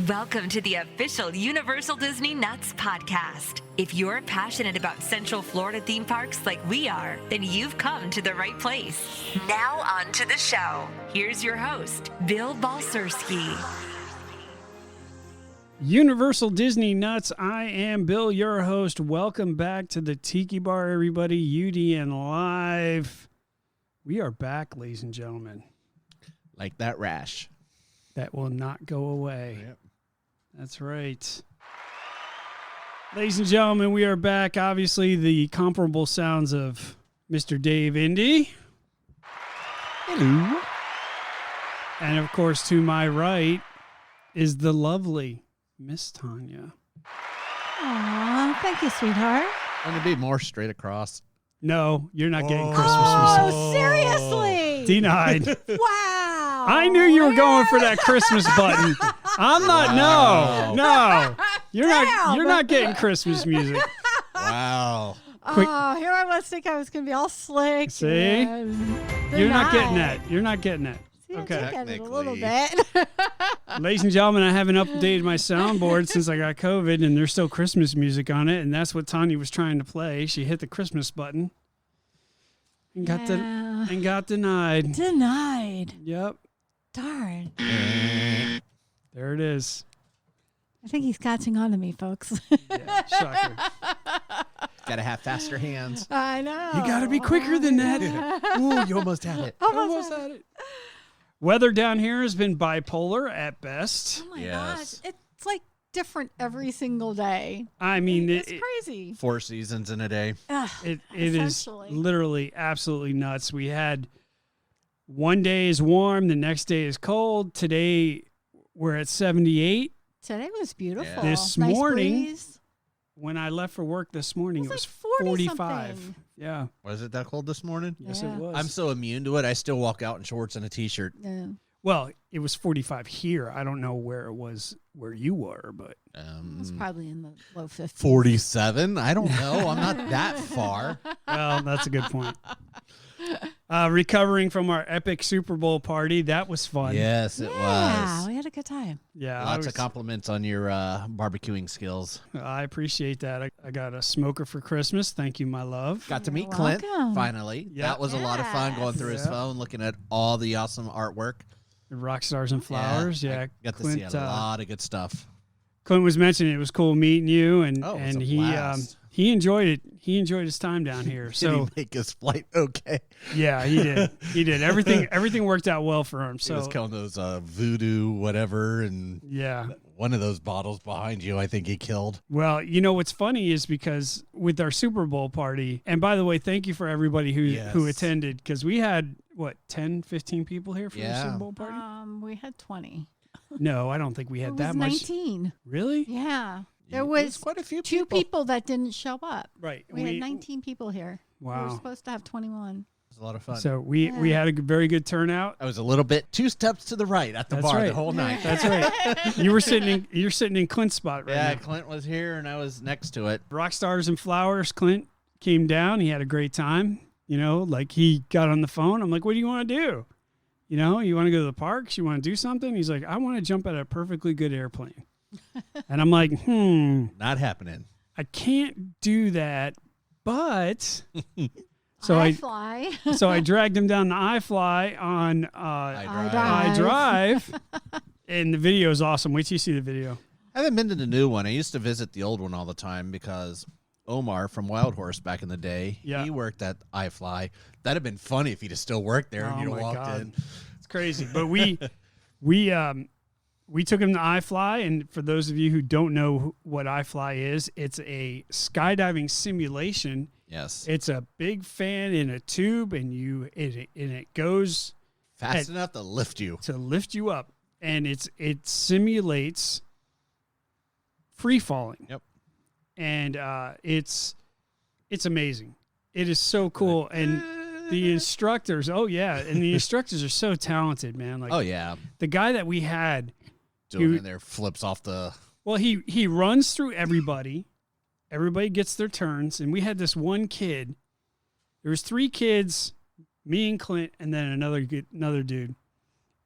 Welcome to the official Universal Disney Nuts podcast. If you're passionate about Central Florida theme parks like we are, then you've come to the right place. Now on to the show. Here's your host, Bill Balcerski. Universal Disney Nuts. I am Bill, your host. Welcome back to the Tiki Bar, everybody. UDN Live. We are back, ladies and gentlemen. Like that rash. That will not go away. Yep. That's right. Ladies and gentlemen, we are back. Obviously, the comparable sounds of Mr. Dave Indy. Hello. And, of course, to my right is the lovely Miss Tanya. Aw, thank you, sweetheart. Want to be more straight across? No, you're not getting Christmas music. Oh, seriously? Denied. Wow. I knew you were going for that Christmas button. I'm not. Wow. No. You're Damn. not getting Christmas music. Wow. Quick. Oh, here I was thinking I was going to be all slick. See? and You're not getting denied. that. You're not getting that. See, I Okay. took at it a little Technically. bit. Ladies and gentlemen, I haven't updated my soundboard since I got COVID, and there's still Christmas music on it, and that's what Tanya was trying to play. She hit the Christmas button and got Yeah. got denied. Denied. Yep. Darn. There it is. I think he's catching on to me, folks. Yeah, shocker. Got to have faster hands. I know. You got to be quicker than that. Ooh, you almost had it. Almost Almost had it. Weather down here has been bipolar at best. Oh, my Yes. gosh. It's like different every single day. I mean, It's crazy. 4 seasons in a day. Ugh, it is essentially. literally absolutely nuts. We had one day is warm, the next day is cold. Today we're at 78. Today was beautiful. This Nice morning, breeze. When I left for work this morning, It was it like was 40 45. something. Yeah. Was it that cold this morning? Yes, Yeah. it was. I'm so immune to it. I still walk out in shorts and a t-shirt. Yeah. Well, it was 45 here. I don't know where it was where you were, but It was probably in the low 50s. 47? I don't know. I'm not that far. well, that's a good point. Recovering from our epic Super Bowl party, that was fun. Yes, it Yeah, was. we had a good time. Yeah, Lots of compliments on your barbecuing skills. I appreciate that. I got a smoker for Christmas. Thank you, my love. Got to You're meet Clint welcome. finally. Yep. That was a lot of fun going through his Yes. phone, looking at all the awesome artwork. Rock Stars and Flowers. Yeah, I got to Clint, see a lot of good stuff. Clint was mentioning it was cool meeting you, and Oh, it was a he blast. he enjoyed it. He enjoyed his time down here. Did So he make his flight okay? yeah, he did. He did. Everything worked out well for him. He was So killing those voodoo whatever, and yeah. one of those bottles behind you, I think he killed. Well, you know what's funny is because with our Super Bowl party, and by the way, thank you for everybody who Yes. attended, because we had, 10, 15 people here for the Yeah. Super Bowl party? We had 20. No, I don't think we It had was that much. 19. Really? Yeah. There It was quite a few two people that didn't show up. Right. We had 19 people here. We were Wow. supposed to have 21. It was a lot of fun. So we Yeah. had a very good turnout. I was a little bit 2 steps to the right at the That's bar right. the whole night. That's right. You're sitting in Clint's spot right Yeah, now. Clint was here and I was next to it. Rock Stars and Flowers, Clint came down. He had a great time. You know, like he got on the phone. I'm like, what do you want to do? You know, you want to go to the parks? You want to do something? He's like, I want to jump at a perfectly good airplane. And I'm like, Not happening. I can't do that. But so I I fly. so I dragged him down the iFly on I iDrive. And the video is awesome. Wait till you see the video. I haven't been to the new one. I used to visit the old one all the time because Omar from Wild Horse back in the day, Yeah. he worked at iFly. That'd have been funny if he'd have still worked there and Oh you'd my have walked God. in. It's crazy. But we took him to iFly, and for those of you who don't know what iFly is, it's a skydiving simulation. Yes. It's a big fan in a tube, and it goes Fast enough to lift you. to lift you up, and it simulates free falling. Yep. And it's amazing. It is so cool, and the instructors. Oh yeah, and the instructors are so talented, man. Like Oh, yeah. the guy that we had. Doing He- it there flips off the... Well, he runs through everybody. Everybody gets their turns, and we had this one kid. There was 3 kids, me and Clint, and then another dude.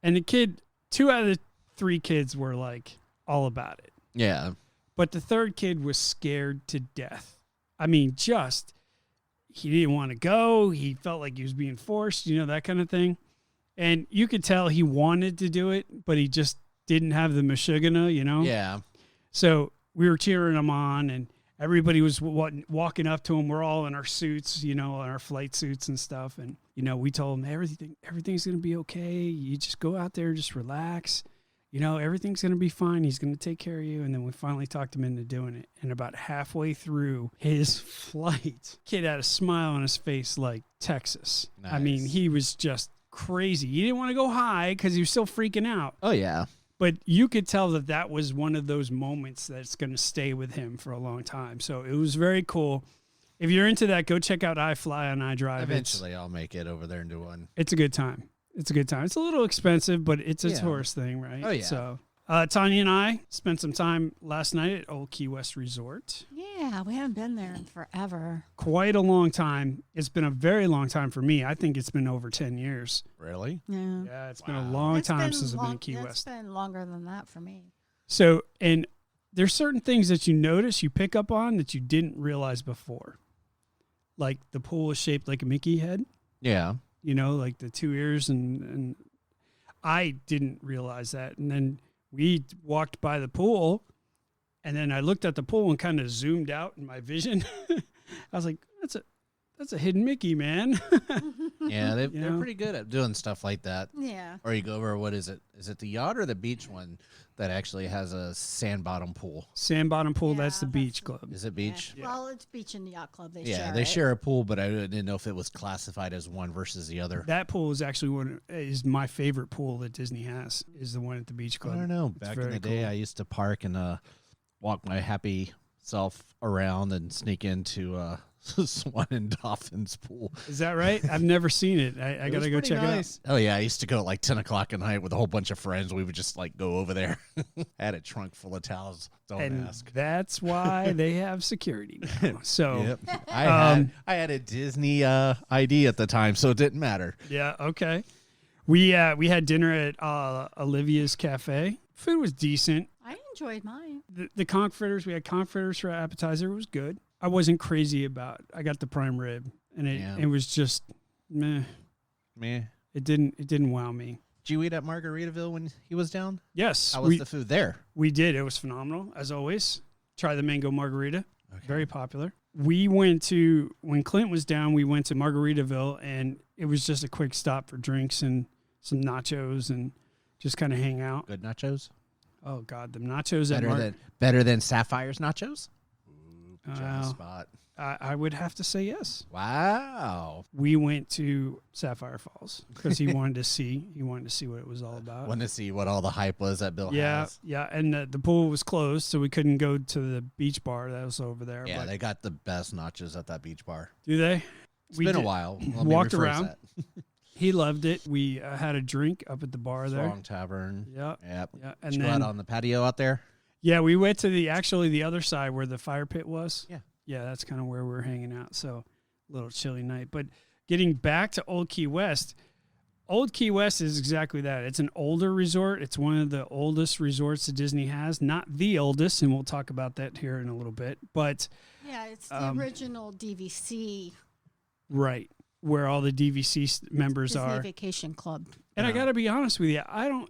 And the kid, 2 out of the 3 kids were like all about it. Yeah. But the third kid was scared to death. I mean, he didn't want to go. He felt like he was being forced, that kind of thing. And you could tell he wanted to do it, but he just didn't have the mashugana, Yeah. So we were cheering him on, and everybody was walking up to him. We're all in our suits, our flight suits and stuff. And, we told him everything's going to be okay. You just go out there, just relax. Everything's going to be fine. He's going to take care of you. And then we finally talked him into doing it. And about halfway through his flight, kid had a smile on his face like Texas. Nice. I mean, he was just crazy. He didn't want to go high because he was still freaking out. Oh, yeah. But you could tell that was one of those moments that's going to stay with him for a long time. So it was very cool. If you're into that, go check out I Fly on iDrive. Eventually, I'll make it over there and do one. It's a good time. It's a good time. It's a little expensive, but it's a tourist thing, right? Oh, yeah. So Tanya and I spent some time last night at Old Key West Resort. Yeah, we haven't been there in forever. Quite a long time. It's been a very long time for me. I think it's been over 10 years. Really? Yeah. Yeah, it's been a long time since I've been at Key It's West. been longer than that for me. So, and there's certain things that you notice, you pick up on that you didn't realize before. Like the pool is shaped like a Mickey head. Yeah. Like the two ears, and I didn't realize that. And then we walked by the pool, and then I looked at the pool and kind of zoomed out in my vision. I was like, that's a hidden Mickey, man. Yeah, they're pretty good at doing stuff like that. Yeah. Or you go over, what is it? Is it the yacht or the beach one that actually has a sand bottom pool? Sand bottom pool, Yeah, that's the that's beach the- club. Is it beach? Yeah. Well, it's beach and yacht club. They They share a pool, but I didn't know if it was classified as one versus the other. That pool is actually is my favorite pool that Disney has, is the one at the beach club. I don't know. It's Back in very the day, cool. I used to park and walk my happy self around and sneak into Swan and Dolphins pool. Is that right? I've never seen it. I It got was to go pretty check nice. it out. Oh, yeah. I used to go at like 10 o'clock at night with a whole bunch of friends. We would just like go over there. I had a trunk full of towels. Don't And ask. that's why they have security now. So, Yep. I had a Disney ID at the time, so it didn't matter. yeah, okay. We had dinner at Olivia's Cafe. Food was decent. I enjoyed mine. The conch fritters, we had conch fritters for appetizer. It was good. I wasn't crazy about. I got the prime rib, and it was just meh. Meh. It didn't wow me. Did you eat at Margaritaville when he was down? Yes, How was the food there? we did. It was phenomenal as always. Try the mango margarita. Very popular. We went to, when Clint was down, we went to Margaritaville, and it was just a quick stop for drinks and some nachos and just kind of hang out. Good nachos? Oh God, the nachos at Better than Sapphire's nachos? Ooh, Wow. spot. I would have to say yes. Wow. We went to Sapphire Falls because he wanted to see what it was all about. Want to see what all the hype was that Bill Yeah, has. yeah, and the pool was closed, so we couldn't go to the beach bar that was over there. Yeah, but they got the best nachos at that beach bar. do they? It's been a while. Let me Walked rephrase around. that. He loved it. We had a drink up at the bar there. Strong Tavern. Yeah, Yep. yeah, Did and you go out then on the patio out there? yeah, we went to the other side where the fire pit was. Yeah. Yeah, that's kind of where we were hanging out. So a little chilly night. But getting back to Old Key West is exactly that. It's an older resort. It's one of the oldest resorts that Disney has. Not the oldest, and we'll talk about that here in a little bit. But Yeah, it's the original DVC. right, where all the DVC members Disney are. Vacation Club. And I got to be honest with you,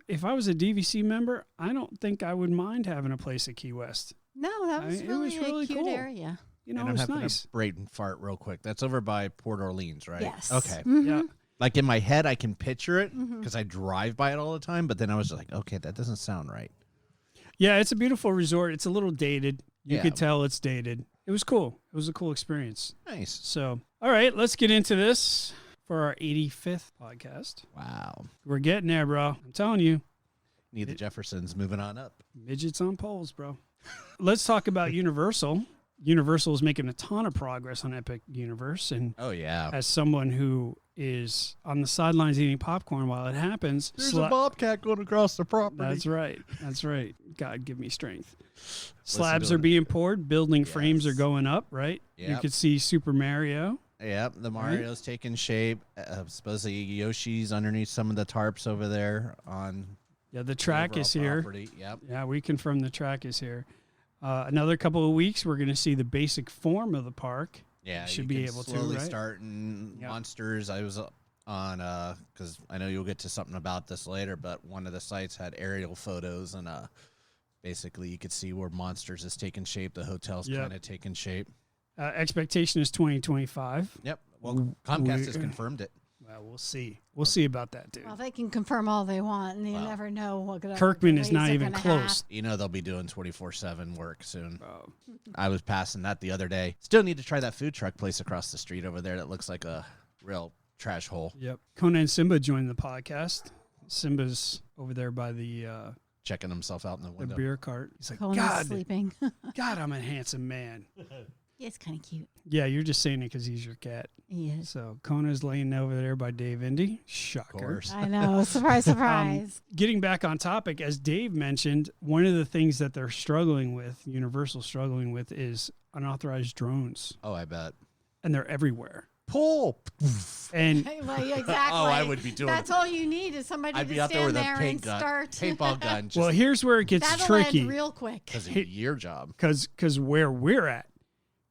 if I was a DVC member, I don't think I would mind having a place at Key West. No, that was It really, was really a cute cool. area. You know, And it I'm was having nice. a brain fart real quick. That's over by Port Orleans, right? Yes. Okay. Mhm. Yeah. Like in my head, I can picture it because I drive by it all the time. But then I was just like, okay, that doesn't sound right. Yeah, it's a beautiful resort. It's a little dated. You Yeah. could tell it's dated. It was cool. It was a cool experience. Nice. So, all right, let's get into this for our 85th podcast. Wow. We're getting there, bro. I'm telling you, Need the Jeffersons moving on up. midgets on poles, bro. Let's talk about Universal. Universal is making a ton of progress on Epic Universe, and Oh, yeah. as someone who is on the sidelines eating popcorn while it happens, bobcat going across the property. That's right. That's right. God, give me strength. Listen Slabs to are it. being poured. Building frames are Yes. going up, right? You Yep. could see Super Mario. Yep, the Mario's taking shape. Supposedly Yoshi's underneath some of the tarps over there on Yeah, the track overall is here. property. Yep. Yeah, we confirm the track is here. Another couple of weeks, we're going to see the basic form of the park. Yeah, should you be can able to, slowly right? start in Yep. monsters. I was on because I know you'll get to something about this later, but one of the sites had aerial photos, and basically you could see where monsters is taking shape. The hotel's Yep. kind of taking shape. Expectation is 2025. Yep. Well, Comcast has confirmed it. Well, we'll see. We'll see about that, too. Well, they can confirm all they want, and you Wow. never know what. Kirkman is not delays even they're gonna close. You know they'll be doing 24/7 work soon. Oh. I was passing that the other day. Still need to try that food truck place across the street over there that looks like a real trash hole. Yep. Conan Simba joined the podcast. Simba's over there by the Checking himself out in the window. beer cart. He's like, Conan's God, sleeping. God, I'm a handsome man. It's kind of cute. Yeah, you're just saying it because he's your cat. He is. So Kona's laying over there by Dave Indy. Of Shocker. course. I know. Surprise, surprise. Getting back on topic, as Dave mentioned, one of the things that they're struggling with, Universal struggling with, is unauthorized drones. Oh, I bet. And they're everywhere. Pull. And Like, exactly. Oh, I would be doing That's all you need is somebody I'd to be out there stand with a there paint and gun, start. paintball gun. Just well, here's where it gets That'll tricky. end real quick. because of your job. Because where we're at,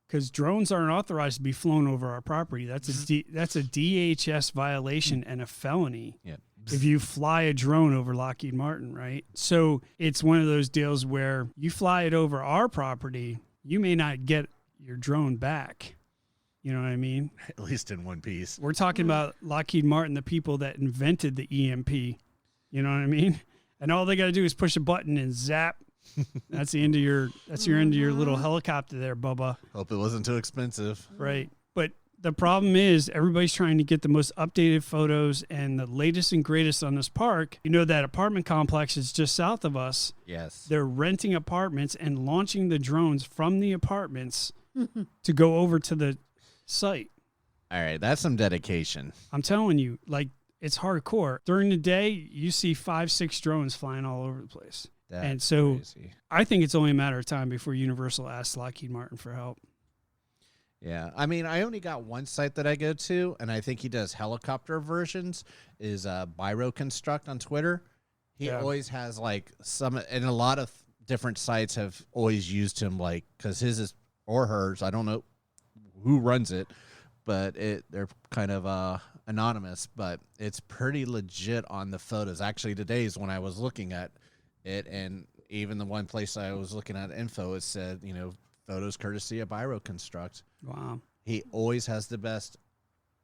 because drones aren't authorized to be flown over our property. That's that's a DHS violation and a felony. Yeah. If you fly a drone over Lockheed Martin, right? So it's one of those deals where you fly it over our property, you may not get your drone back. You know what I mean? At least in one piece. We're talking about Lockheed Martin, the people that invented the EMP. You know what I mean? And all they got to do is push a button and zap. That's the end of your end of your little helicopter there, Bubba. Hope it wasn't too expensive. Right. But the problem is everybody's trying to get the most updated photos and the latest and greatest on this park. You know, that apartment complex is just south of us. Yes. They're renting apartments and launching the drones from the apartments to go over to the site. All right. That's some dedication. I'm telling you, like, it's hardcore. During the day, you see 5-6 drones flying all over the place. That's and so crazy. I think it's only a matter of time before Universal asks Lockheed Martin for help. Yeah. I mean, I only got one site that I go to, and I think he does helicopter versions, is Biro Construct on Twitter. He Yeah. always has, like, some, and a lot of different sites have always used him, like, because his is, or hers, I don't know who runs it, but they're kind of anonymous, but it's pretty legit on the photos. Actually, today's when I was looking at it, and even the one place I was looking at info, it said, you know, photos courtesy of Biro Construct. Wow. He always has the best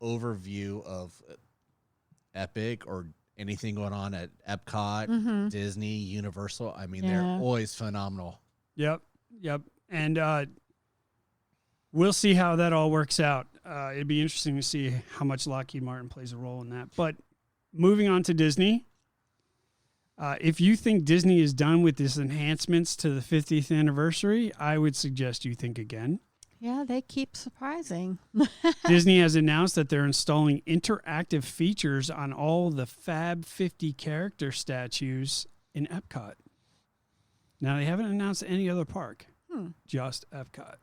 overview of Epic or anything going on at Epcot, Disney, Universal. I mean, they're Yeah. always phenomenal. Yep. And we'll see how that all works out. It'd be interesting to see how much Lockheed Martin plays a role in that. But moving on to Disney, if you think Disney is done with these enhancements to the 50th anniversary, I would suggest you think again. Yeah, they keep surprising. Disney has announced that they're installing interactive features on all the Fab 50 character statues in Epcot. Now, they haven't announced any other park, just Epcot.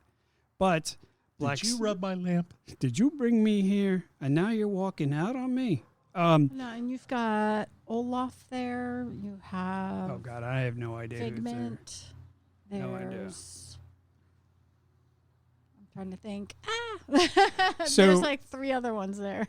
But Did you rub my lamp? Did you bring me here? And now you're walking out on me? No, and you've got Olaf there. You have Oh, God, I have no idea. who's there. Figment. No idea. There's I'm trying to think. So- There's like 3 other ones there.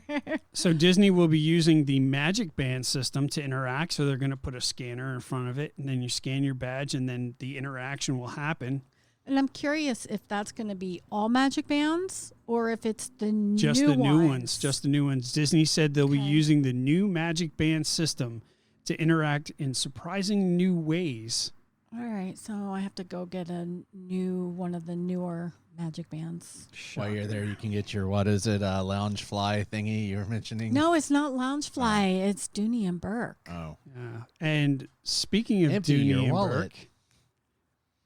So Disney will be using the Magic Band system to interact. So they're going to put a scanner in front of it, and then you scan your badge, and then the interaction will happen. And I'm curious if that's going to be all Magic Bands or if it's the Just new the new ones. ones. Just the new ones. Disney said they'll be Okay. using the new Magic Band system to interact in surprising new ways. All right, so I have to go get one of the newer Magic Bands. While you're there, you can get your, what is it, lounge fly thingy you were mentioning? No, it's not Loungefly. It's Dooney and Burke. Oh. Yeah. And speaking of Empty your Dooney and wallet.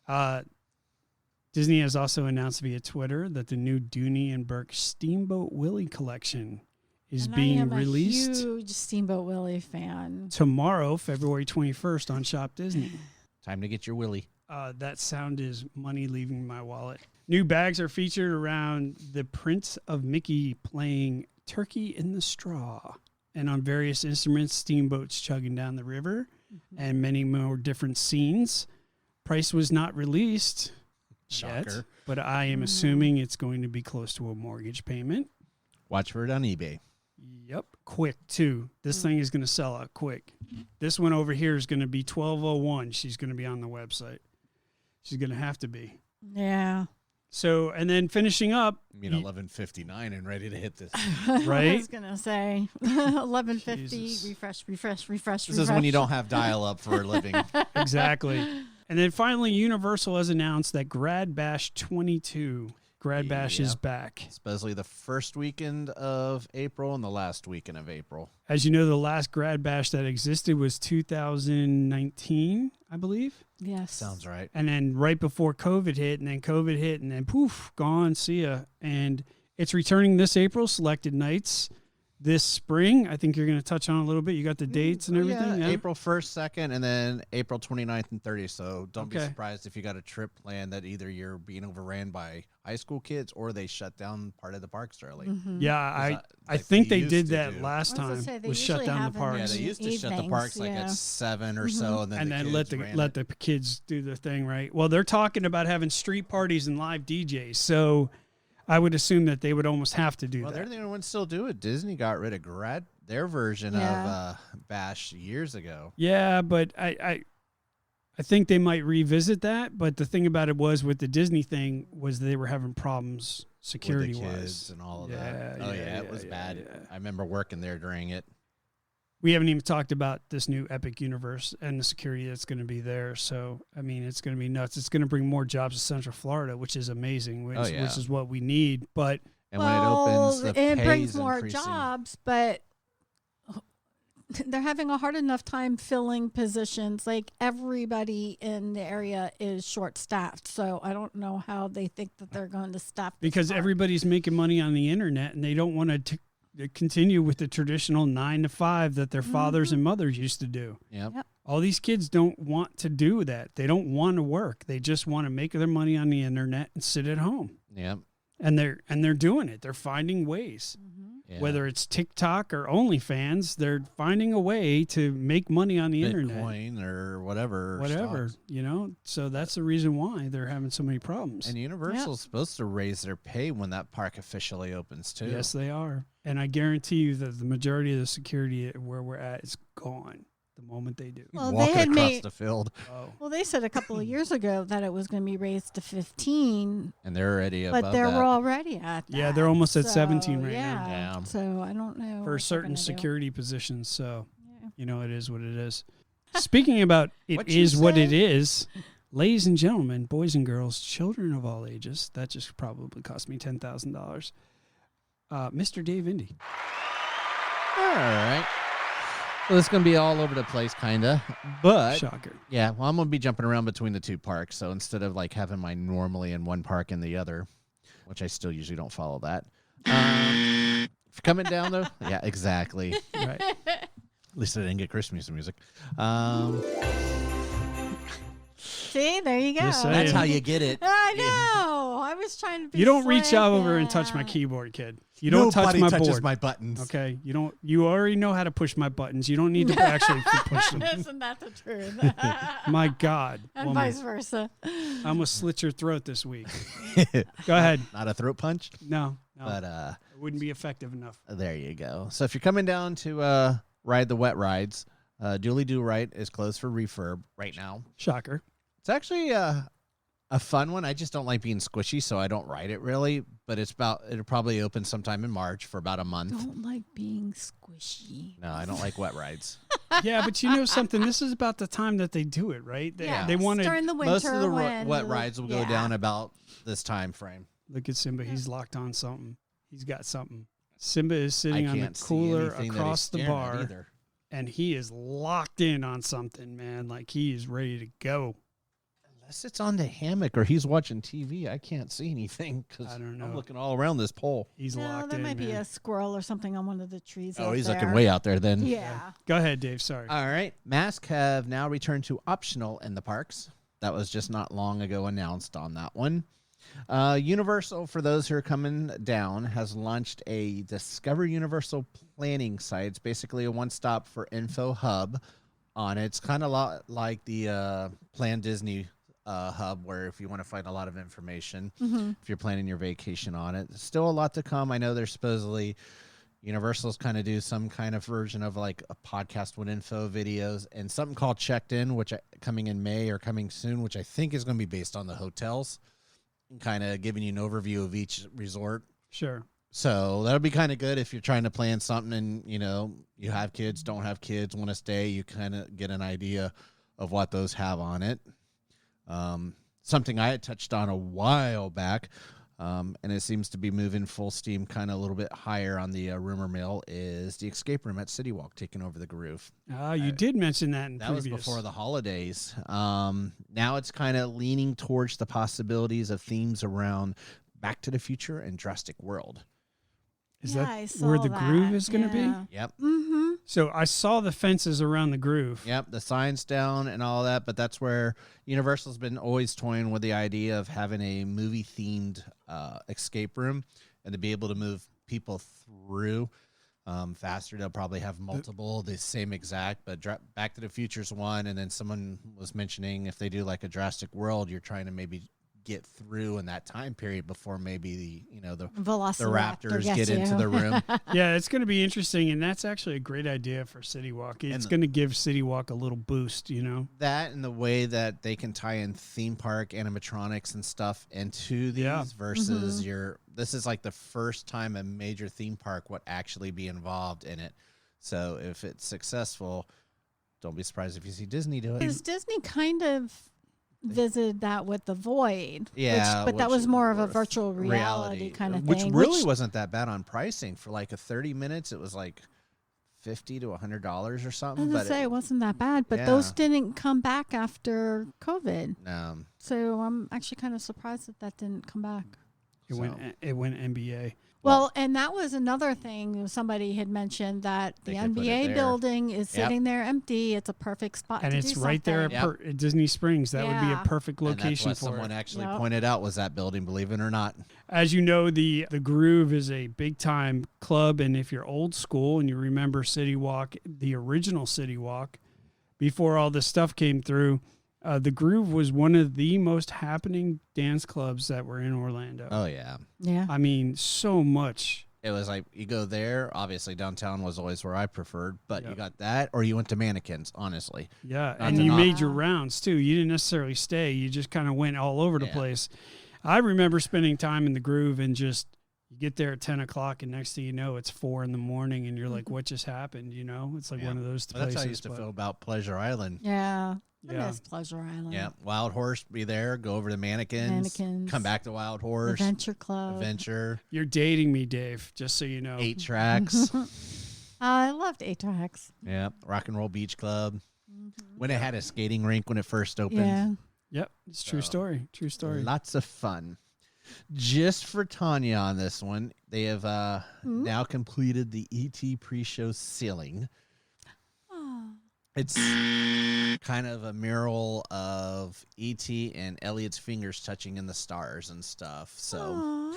Burke, Disney has also announced via Twitter that the new Dooney and Burke Steamboat Willie collection is And being I am released a huge Steamboat Willie fan. tomorrow, February 21st on Shop Disney. Time to get your Willy. That sound is money leaving my wallet. New bags are featured around the Prince of Mickey playing Turkey in the Straw, and on various instruments, steamboats chugging down the river. and many more different scenes. Price was not released yet, Shocker. but I am assuming it's going to be close to a mortgage payment. Watch for it on eBay. Yep, quick too. This thing is going to sell out quick. This one over here is going to be 1201. She's going to be on the website. She's going to have to be. Yeah. So, and then finishing up, I mean, 11:59 and ready to hit this. I right? was going to say 11:50, Jesus. refresh. This is when you don't have dial-up for a living. Exactly. And then finally, Universal has announced that Grad Bash 22, Grad Bash is Yep. back. Supposedly the first weekend of April and the last weekend of April. As you know, the last Grad Bash that existed was 2019, I believe. Yes. Sounds right. And then right before COVID hit, and then COVID hit, and then poof, gone, see ya. And it's returning this April, selected nights. This spring, I think you're going to touch on a little bit. You got the dates and everything? Yeah, April 1st, 2nd, and then April 29th and 30th. So don't be Okay. surprised if you got a trip planned that either you're being overran by high school kids or they shut down part of the parks early. Yeah, that- I like think they they used did to that do. last I was gonna time, say, they was shut usually down have the them Yeah, parks. they used to shut the Evenings, parks like yeah. at 7 or so, and then And the then kids ran let it. the kids do their thing, right? Well, they're talking about having street parties and live DJs, so I would assume that they would almost have to do Well, they're that. the only ones still do it. Disney got rid of their version Yeah. of Bash years ago. Yeah, but I think they might revisit that. But the thing about it was with the Disney thing was they were having problems security with the kids wise. and all of Yeah, that. Oh yeah, it was yeah, bad. yeah. I remember working there during it. We haven't even talked about this new Epic Universe and the security that's going to be there. So, I mean, it's going to be nuts. It's going to bring more jobs to Central Florida, which is amazing, which is what we need. But And when it opens, the it brings pay's more increasing. jobs, but they're having a hard enough time filling positions. Like everybody in the area is short-staffed, so I don't know how they think that they're going to staff. this because park. everybody's making money on the internet and they don't want to continue with the traditional 9 to 5 that their fathers and mothers used to do. Yep. Yep. All these kids don't want to do that. They don't want to work. They just want to make their money on the internet and sit at home. Yep. And they're doing it. They're finding ways. Yeah. Whether it's TikTok or OnlyFans, they're finding a way to make money on the internet. Bitcoin or whatever. Whatever, stocks. you know? So that's the reason why they're having so many problems. And Universal's supposed to raise their pay when that park officially opens too. Yes, they are. And I guarantee you that the majority of the security where we're at is gone the moment they do. Well, they Walking had across made- the field, Oh. Well, they said a couple of years ago that it was going to be raised to 15, and they're already but above they that. were already at that. Yeah, they're almost at So, 17 right yeah. now. Yeah. So I don't know. what For they're certain gonna do. security positions. So, Yeah. you know, it is what it is. Speaking about it What'd you is what it say? is, ladies and gentlemen, boys and girls, children of all ages, that just probably cost me $10,000. Mr. Dave Indy. All right. Well, it's going to be all over the place, kind of. But, Shocker. yeah, well, I'm going to be jumping around between the two parks. So instead of like having mine normally in one park and the other, which I still usually don't follow that. If you're coming down, though, yeah, exactly. Right. At least I didn't get Christmas music. See, there you go. Just saying. That's how you get it. I know. I was trying to be. You don't reach slick, out over and touch my yeah. keyboard, kid. You don't Nobody touch my touches board. my buttons. Okay, you don't. You already know how to push my buttons. You don't need to actually push them. Isn't that the truth? My God, And woman, vice versa. I almost slit your throat this week. Go ahead. Not a throat punch, No, but it wouldn't be effective enough. there you go. So if you're coming down to ride the wet rides, Dooley Do Right is closed for refurb right now. Shocker. It's actually a fun one. I just don't like being squishy, so I don't ride it really. But it'll probably open sometime in March for about a month. Don't like being squishy. No, I don't like wet rides. Yeah, but you know something. This is about the time that they do it, right? They, Yeah, they want to during the winter. Most of the when wet rides will go yeah. down about this time frame. look at Simba. He's locked on something. He's got something. Simba is I sitting on the can't see cooler anything that he's across the staring at bar, either. and he is locked in on something, man. Like he is ready to go. Unless it's on the hammock or he's watching TV, I can't see anything because I don't I'm know. looking all around this pole. He's No, locked there in. might be man. a squirrel or something on one of the trees. Oh, out he's there. looking way out there then. Yeah. Go ahead, Dave. Sorry. All right. Masks have now returned to optional in the parks. That was just not long ago announced on that one. Universal, for those who are coming down, has launched a Discover Universal planning site. It's basically a one-stop for info hub on it. It's kind of like the Plan Disney hub, where if you want to find a lot of information, if you're planning your vacation on it, there's still a lot to come. I know there's supposedly Universal's kind of do some kind of version of like a podcast with info videos and something called Checked In, which coming in May or coming soon, which I think is going to be based on the hotels, kind of giving you an overview of each resort. Sure. So that'll be kind of good if you're trying to plan something and, you know, you have kids, don't have kids, want to stay, you kind of get an idea of what those have on it. Something I had touched on a while back, and it seems to be moving full steam kind of a little bit higher on the rumor mill, is the escape room at City Walk taking over the Groove. You did mention that in That previous. was before the holidays. Now it's kind of leaning towards the possibilities of themes around Back to the Future and Jurassic World. Is Yeah, that I saw where the that. Groove is going to Yeah. Yep. Mm-hmm. be? So I saw the fences around the Groove. Yep, the signs down and all that, but that's where Universal's been always toying with the idea of having a movie-themed escape room and to be able to move people through faster. They'll probably have multiple, the same exact, but Back to the Future's one, and then someone was mentioning if they do like a Jurassic World, you're trying to maybe get through in that time period before maybe the raptors get into the room. Yeah, it's going to be interesting, and that's actually a great idea for City Walk. It's going to give City Walk a little boost, you know? That and the way that they can tie in theme park animatronics and stuff into these versus this is like the first time a major theme park would actually be involved in it. So if it's successful, don't be surprised if you see Disney do it. Because Disney kind of visited that with the Void. Yeah, but that which was more of a was virtual reality kind of which thing. really wasn't that bad on pricing. For like a 30 minutes, it was like $50 to $100 or I something. was say it wasn't that bad, but those didn't come back after COVID. So I'm actually kind of surprised that didn't come back. It went NBA. Well, and that was another thing somebody had mentioned, that the They could put it NBA there. building is sitting there empty. It's a perfect spot And to it's do right there something. at Disney Springs. That would be a perfect And that's location what for someone it. actually pointed out was that building, believe it or not. As you know, the Groove is a big-time club, and if you're old school and you remember City Walk, the original City Walk, before all this stuff came through, the Groove was one of the most happening dance clubs that were in Orlando. Oh, yeah. Yeah. I mean, so much. It was like you go there. Obviously, downtown was always where I preferred, but you got that, or you went to Mannequins. Honestly, Yeah, Not and to you knock- made your rounds too. You didn't necessarily stay. You just kind of went all over the place. I remember spending time in the Groove and just you get there at 10 o'clock and next thing you know, it's 4 a.m. and you're like, what just happened? You know, it's like one of those Well, places. that's how I used to feel about Pleasure Island. Yeah. I Yeah. miss Pleasure Island. Yeah, Wild Horse, be there, go over to Mannequins, come back to Wild Horse, Adventure Club. Adventure. You're dating me, Dave, just so you know. 8 Tracks. I loved 8 Tracks. Yeah, Rock and Roll Beach Club. When it had a skating rink when it first opened. Yeah. Yep, it's true story. True story. Lots of fun. Just for Tanya on this one, they have now completed the ET pre-show ceiling. It's kind of a mural of E.T. and Elliot's fingers touching in the stars and stuff. So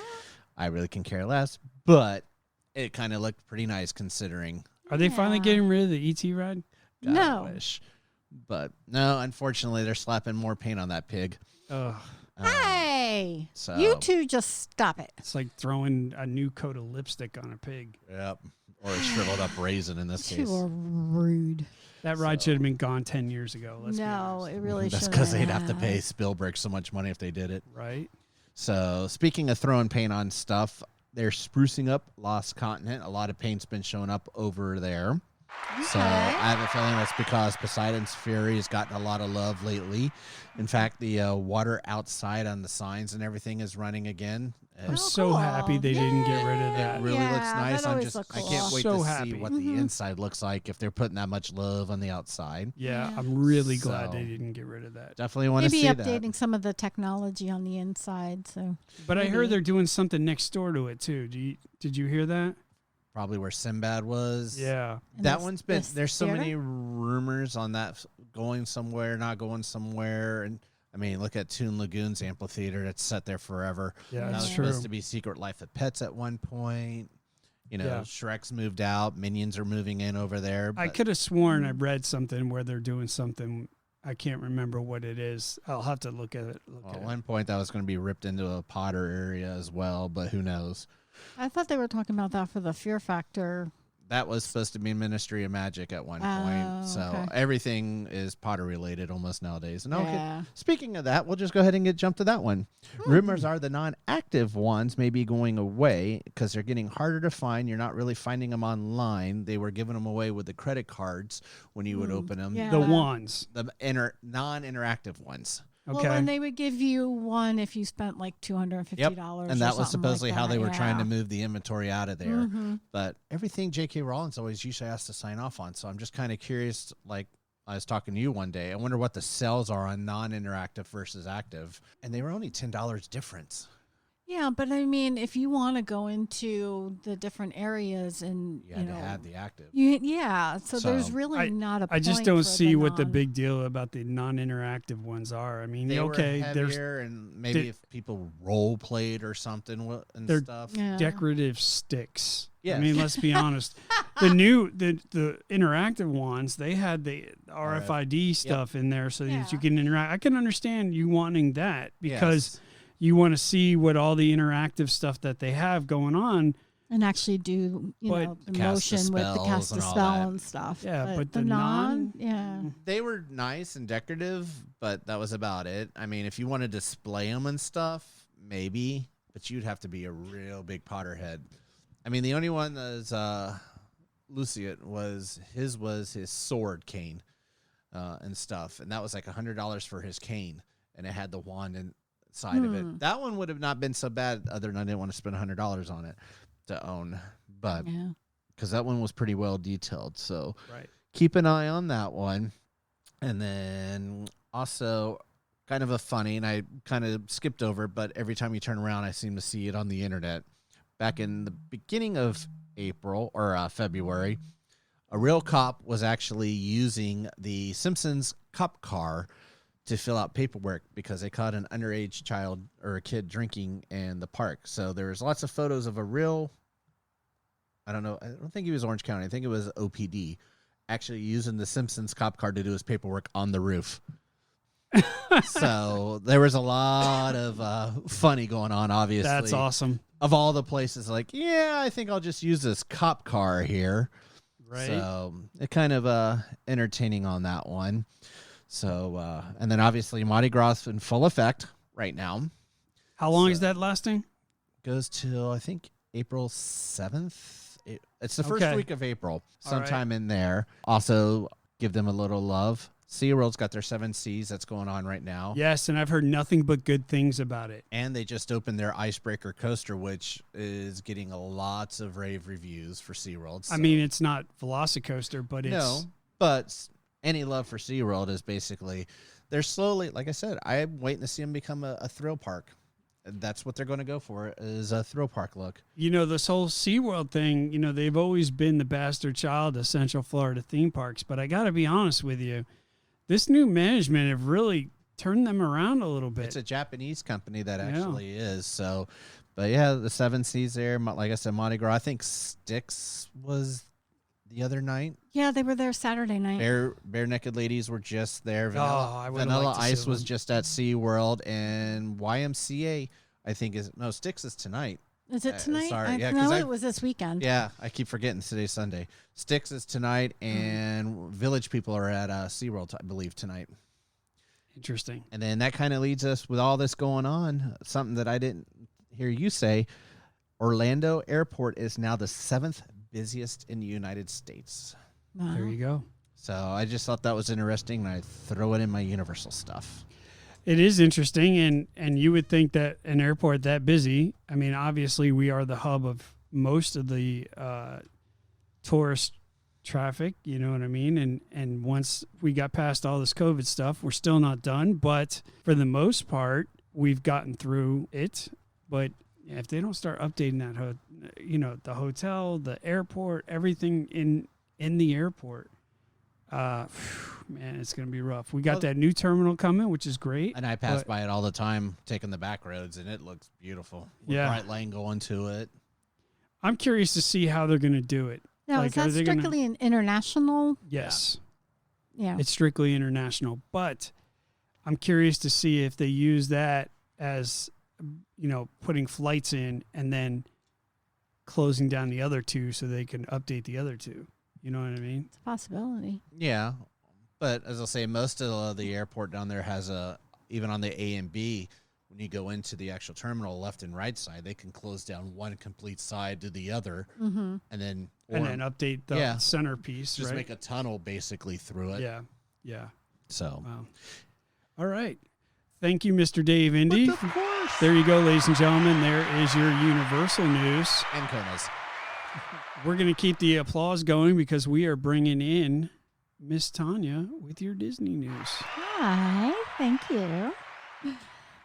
I really can care less, but it kind of looked pretty nice considering. Are they finally getting rid of the ET ride? God, No. I wish. But no, unfortunately, they're slapping more paint on that pig. Ugh. Hey, So- you two just stop it. It's like throwing a new coat of lipstick on a pig. Yep. Or a shriveled up raisin in this case. You are rude. That ride should have been gone 10 years ago. Let's be No, honest. it really should. That's because they'd have to pay Spielberg so much money if they did it. Right? So speaking of throwing paint on stuff, they're sprucing up Lost Continent. A lot of paint's been showing up over there. So I have a feeling that's because Poseidon's Fury has gotten a lot of love lately. In fact, the water outside on the signs and everything is running again. I'm so happy they didn't get rid of that. It really looks nice. That I'm always just look I cool. can't wait So to happy. see what the inside looks like if they're putting that much love on the outside. Yeah, I'm really glad So- they didn't get rid of that. Definitely want to Maybe see updating that. some of the technology on the inside. So, But I heard maybe. they're doing something next door to it too. Did you hear that? Probably where Sinbad was. Yeah. And That this- one's been, this there's so theater? many rumors on that going somewhere, not going somewhere. And I mean, look at Toon Lagoon's amphitheater that's set there forever. Yeah, That that's was true. supposed to be Secret Life of Pets at one point. You know, Yeah. Shrek's moved out. Minions are moving in over there. I but- could have sworn I read something where they're doing something. I can't remember what it is. I'll have to look at it. Well, at one point, that was going to be ripped into a Potter area as well, but who knows? I thought they were talking about that for the Fear Factor. That was supposed to be Ministry of Magic at one Oh, point. So okay. everything is Potter related almost nowadays. And okay, Yeah. speaking of that, we'll just go ahead and jump to that one. Rumors are the non-active ones may be going away because they're getting harder to find. You're not really finding them online. They were giving them away with the credit cards when you would open them. yeah. The wands. The non-interactive ones. Okay. Well, and they would give you one if you spent like $250. Yep. And that was something supposedly like how they that, were trying to yeah. move the inventory out of there. Mhm. But everything J.K. Rowling's always usually has to sign off on. So I'm just kind of curious, like I was talking to you one day, I wonder what the sales are on non-interactive versus active. And they were only $10 difference. Yeah, but I mean, if you want to go into the different areas and You had to have the active. so there's So, really not a I just point don't for see what the non- big deal about the non-interactive ones are. I mean, They okay, were there's heavier, and maybe they- if people role played or something and They're stuff. Yeah. decorative sticks. Yes. I mean, let's be honest. The interactive ones, they had the RFID stuff in there so that Yeah. you can interact. I can understand you wanting that because Yes. you want to see what all the interactive stuff that they have going on. and actually do But the cast the motion with the spells cast and the all spell that. and stuff. Yeah, but the the non, non- yeah. They were nice and decorative, but that was about it. I mean, if you want to display them and stuff, maybe, but you'd have to be a real big Potterhead. I mean, the only one that's Lucian was his sword cane and stuff, and that was like $100 for his cane, and it had the wand inside of it. That one would have not been so bad, other than I didn't want to spend $100 on it to own, but Yeah. because that one was pretty well detailed, so Right. keep an eye on that one. And then also kind of a funny, and I kind of skipped over, but every time you turn around, I seem to see it on the internet. Back in the beginning of April or February, a real cop was actually using the Simpsons cop car to fill out paperwork because they caught an underage child or a kid drinking in the park. So there was lots of photos of a real, I don't think he was Orange County. I think it was OPD actually using the Simpsons cop car to do his paperwork on the roof. So there was a lot of funny going on, obviously. That's awesome. Of all the places, like, yeah, I think I'll just use this cop car here. Right. So it kind of entertaining on that one. So, and then obviously Mardi Gras in full effect right now. How long is that lasting? Goes till, I think, April 7th. It's the first Okay. week of April, All right. sometime in there. Also, give them a little love. SeaWorld's got their 7 Seas that's going on right now. Yes, and I've heard nothing but good things about it. And they just opened their Icebreaker coaster, which is getting lots of rave reviews for SeaWorld. I so- mean, it's not Velocicoaster, but it's no, but any love for SeaWorld is basically, they're slowly, like I said, I'm waiting to see them become a thrill park. And that's what they're going to go for, is a thrill park look. this whole SeaWorld thing, they've always been the bastard child of Central Florida theme parks. But I got to be honest with you, this new management have really turned them around a little bit. It's a Japanese company that Yeah. actually is. So, but yeah, the 7 Seas there, like I said, Mardi Gras. I think Styx was the other night. Yeah, they were there Saturday night. Bare Naked Ladies were just there. Vanilla, I would've Vanilla liked to see Ice was them. just at SeaWorld, and YMCA, I think Styx is tonight. Is it tonight? sorry. I Yeah, 'cause know I- it was this weekend. Yeah, I keep forgetting today's Sunday. Styx is tonight, and Village People are at SeaWorld, I believe, tonight. Interesting. And then that kind of leads us with all this going on, something that I didn't hear you say. Orlando Airport is now the 7th busiest in the United States. Wow. There you go. So I just thought that was interesting, and I throw it in my Universal stuff. It is interesting, and you would think that an airport that busy, I mean, obviously we are the hub of most of the tourist traffic, you know what I mean? And once we got past all this COVID stuff, we're still not done, but for the most part, we've gotten through it. But if they don't start updating that, the hotel, the airport, everything in the airport, man, it's going to be rough. We got that new terminal coming, which is great. And I pass but- by it all the time, taking the back roads, and it looks beautiful. With Yeah. Bright Lane going to it. I'm curious to see how they're going to do it. Now, Like, is that are they gonna- strictly an international? Yes. Yeah. It's strictly international, but I'm curious to see if they use that as, putting flights in and then closing down the other two so they can update the other two. You know what I mean? It's a possibility. Yeah, but as I say, most of the airport down there has even on the A and B, when you go into the actual terminal, left and right side, they can close down one complete side to the other, Mm-hmm. and then update the Yeah. centerpiece, just right? make a tunnel basically through it. Yeah. Yeah. So Wow. All right. Thank you, Mr. Dave Indy. Of course. There you go, ladies and gentlemen. There is your Universal news. And Konas. We're going to keep the applause going because we are bringing in Miss Tanya with your Disney news. Hi, thank you.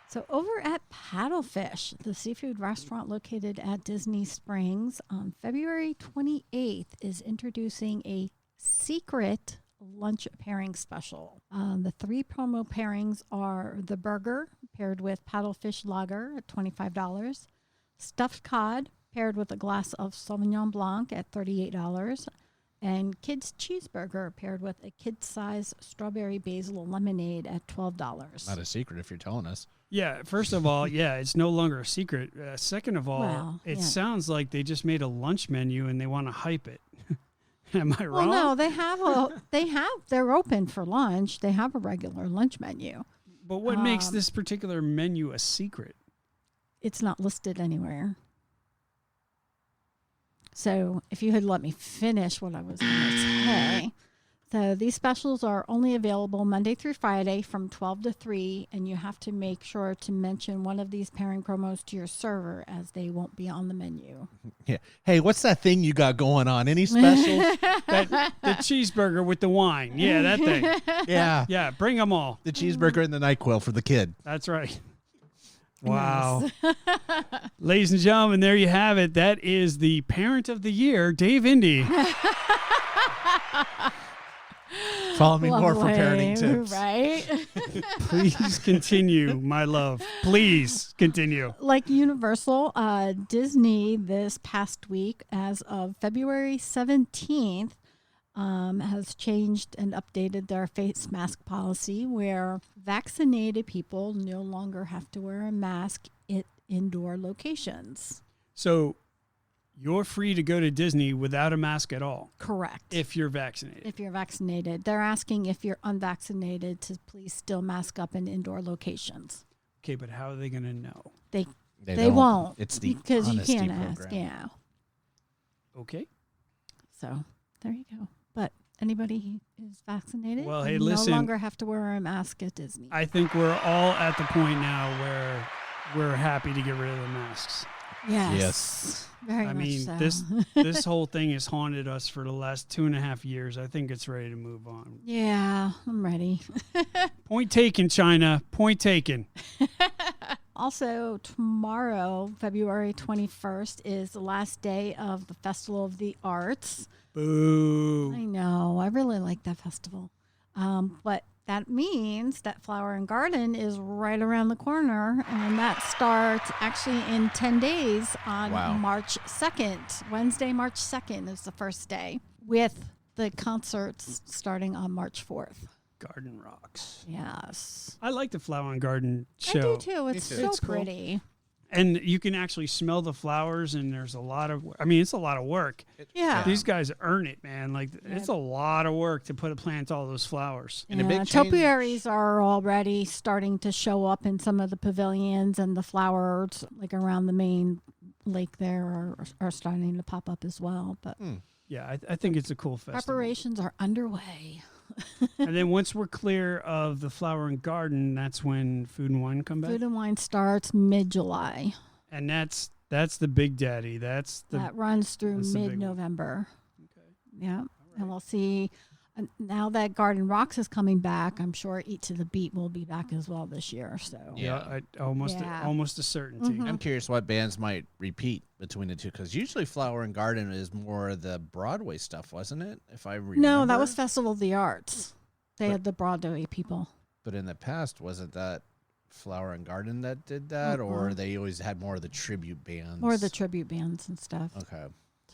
So over at Paddlefish, the seafood restaurant located at Disney Springs, on February 28th is introducing a secret lunch pairing special. The 3 promo pairings are the burger paired with paddlefish lager at $25, stuffed cod paired with a glass of Sauvignon Blanc at $38, and kids cheeseburger paired with a kid-size strawberry basil lemonade at $12. Not a secret if you're telling us. Yeah, first of all, it's no longer a secret. Second of all, Well, it yeah. sounds like they just made a lunch menu and they want to hype it. Am I Well, wrong? no, they're open for lunch. They have a regular lunch menu. But what makes this particular menu a secret? It's not listed anywhere. So if you had let me finish what I was going to say. So these specials are only available Monday through Friday from 12 to 3, and you have to make sure to mention one of these pairing promos to your server as they won't be on the menu. Yeah. Hey, what's that thing you got going on? Any specials? The cheeseburger with the wine. Yeah, that thing. Yeah. Yeah, bring them all. The cheeseburger and the NyQuil for the kid. That's right. Wow. Ladies and gentlemen, there you have it. That is the parent of the year, Dave Indy. Follow me more for Lovely, parenting tips. Right? Please continue, my love. Please continue. Like Universal, Disney this past week, as of February 17th, has changed and updated their face mask policy where vaccinated people no longer have to wear a mask at indoor locations. So you're free to go to Disney without a mask at all Correct. if you're vaccinated. If you're vaccinated. They're asking if you're unvaccinated to please still mask up in indoor locations. Okay, but how are they going to know? They don't. won't. It's the because you honesty can't program. ask. Yeah. Okay. So there you go. But anybody who is vaccinated, Well, hey, you listen. no longer have to wear a mask at Disney. I think we're all at the point now where we're happy to get rid of the masks. Yes. Very I much mean, so. this whole thing has haunted us for the last 2.5 years. I think it's ready to move on. Yeah, I'm ready. Point taken, China. Point taken. Also, tomorrow, February 21st, is the last day of the Festival of the Arts. Boo. I know. I really like that festival. But that means that Flower and Garden is right around the corner, and that starts actually in 10 days on Wow. March 2nd. Wednesday, March 2nd is the first day, with the concerts starting on March 4th. Garden rocks. Yes. I like the Flower and Garden I show. do too. It's too. so It's cool. pretty. And you can actually smell the flowers, and there's a lot of, it's a lot of work. Yeah. These guys earn it, man. Like, it's a lot of work to plant all those flowers. And a big change- topiaries are already starting to show up in some of the pavilions, and the flowers like around the main lake there are starting to pop up as well. But Yeah, I think it's a cool festival. preparations are underway. And then once we're clear of the Flower and Garden, that's when Food and Wine come back. Food and Wine starts mid-July. And that's the big daddy. That runs through that's the big one. mid-November. Okay. Yeah, and we'll see. Now that Garden Rocks is coming back, I'm sure Eat to the Beat will be back as well this year. So Yeah, almost a certainty. Mhm. I'm curious what bands might repeat between the two, because usually Flower and Garden is more the Broadway stuff, wasn't it? If I remember. No, that was Festival of the Arts. They But- had the Broadway people. But in the past, wasn't that Flower and Garden that did that, or they always had more of the tribute bands? More of the tribute bands and stuff. Okay.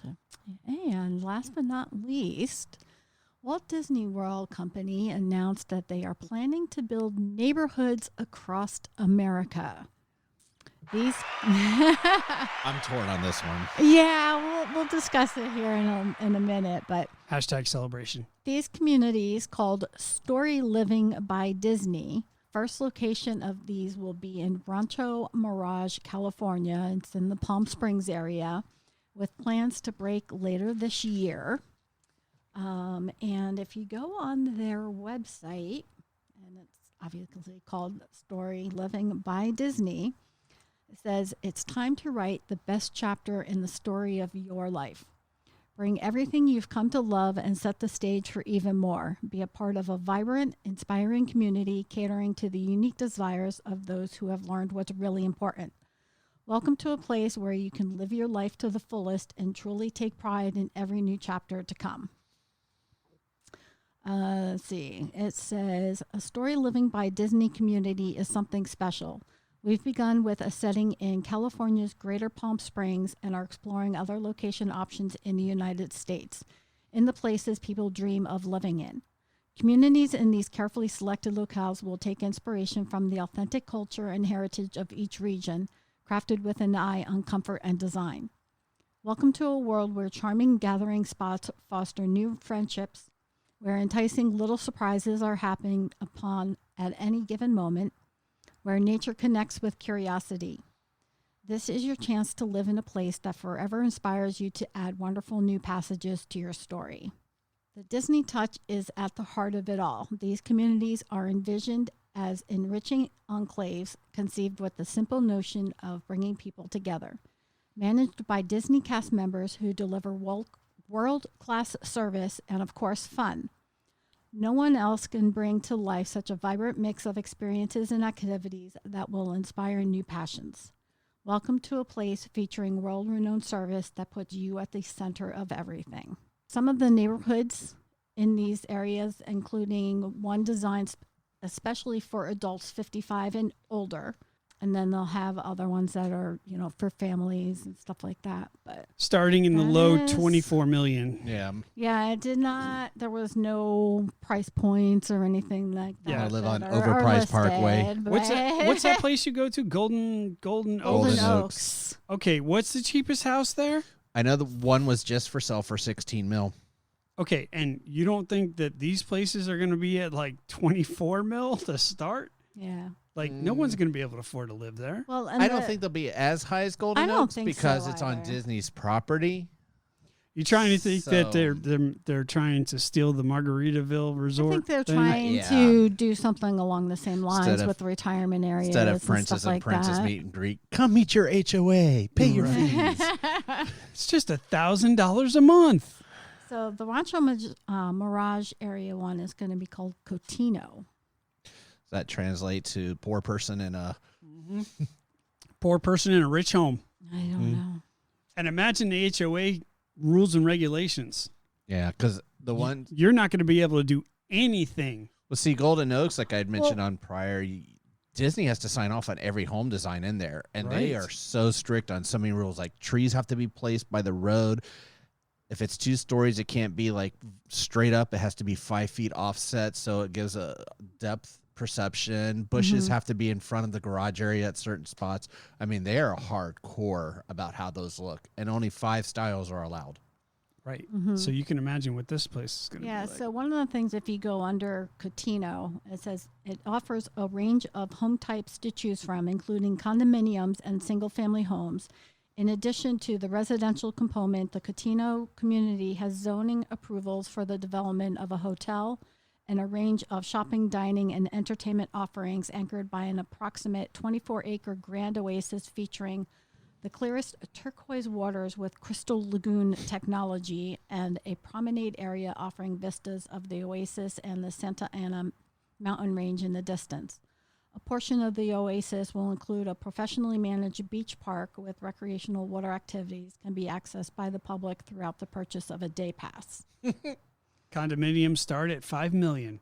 So, and last but not least, Walt Disney World Company announced that they are planning to build neighborhoods across America. These, I'm torn on this one. yeah, we'll discuss it here in a minute. But Hashtag celebration. these communities called Story Living by Disney. First location of these will be in Rancho Mirage, California. It's in the Palm Springs area, with plans to break later this year. And if you go on their website, and it's obviously called Story Living by Disney, it says, it's time to write the best chapter in the story of your life. Bring everything you've come to love and set the stage for even more. Be a part of a vibrant, inspiring community catering to the unique desires of those who have learned what's really important. Welcome to a place where you can live your life to the fullest and truly take pride in every new chapter to come. Let's see. It says, a story living by Disney community is something special. We've begun with a setting in California's Greater Palm Springs and are exploring other location options in the United States, in the places people dream of living in. Communities in these carefully selected locales will take inspiration from the authentic culture and heritage of each region, crafted with an eye on comfort and design. Welcome to a world where charming gathering spots foster new friendships, where enticing little surprises are happening upon at any given moment, where nature connects with curiosity. This is your chance to live in a place that forever inspires you to add wonderful new passages to your story. The Disney touch is at the heart of it all. These communities are envisioned as enriching enclaves conceived with the simple notion of bringing people together. Managed by Disney cast members who deliver world-class service and, of course, fun. No one else can bring to life such a vibrant mix of experiences and activities that will inspire new passions. Welcome to a place featuring world-renowned service that puts you at the center of everything. Some of the neighborhoods in these areas, including one designed especially for adults 55 and older, and then they'll have other ones that are, for families and stuff like that. But starting in the low 24 million. Yeah. It did not. There was no price points or anything like that. Yeah, I live that on are Overpriced listed, Parkway. but- What's that place you go to? Golden Golden Oaks. Oaks. Okay, what's the cheapest house there? I know the one was just for sale for 16 mil. Okay, and you don't think that these places are going to be at like 24 mil to start? Yeah. Like, no one's going to be able to afford to live there. Well, I don't think they'll be as high as Golden I don't Oaks think because so it's on either. Disney's property. You trying to think that So- they're trying to steal the Margaritaville resort? I think they're thing? trying Yeah. to do something along the same lines Instead of- with retirement areas Instead of and Princess stuff like and Princess that. meet and greet, come meet your HOA, pay your Right. fees. It's just $1,000 a month. So the Rancho Mirage area one is going to be called Cotino. Does that translate to poor person in a... Poor person in a rich home. I don't know. And imagine the HOA rules and regulations. Yeah, because the one... You're not going to be able to do anything. Well, see, Golden Oaks, like I had mentioned on prior, Disney has to sign off on every home design in there, and they Right. are so strict on so many rules. Like trees have to be placed by the road. If it's 2 stories, it can't be like straight up. It has to be 5 feet offset, so it gives a depth perception. Bushes have to be in front of the garage area at certain spots. I mean, they are hardcore about how those look, and only 5 styles are allowed. Right. So you can imagine what this place is going to Yeah, be like. so one of the things, if you go under Cotino, it says it offers a range of home types to choose from, including condominiums and single-family homes. In addition to the residential component, the Cotino community has zoning approvals for the development of a hotel and a range of shopping, dining, and entertainment offerings anchored by an approximate 24-acre grand oasis featuring the clearest turquoise waters with crystal lagoon technology and a promenade area offering vistas of the oasis and the Santa Ana mountain range in the distance. A portion of the oasis will include a professionally managed beach park with recreational water activities can be accessed by the public throughout the purchase of a day pass. Condominiums start at $5 million.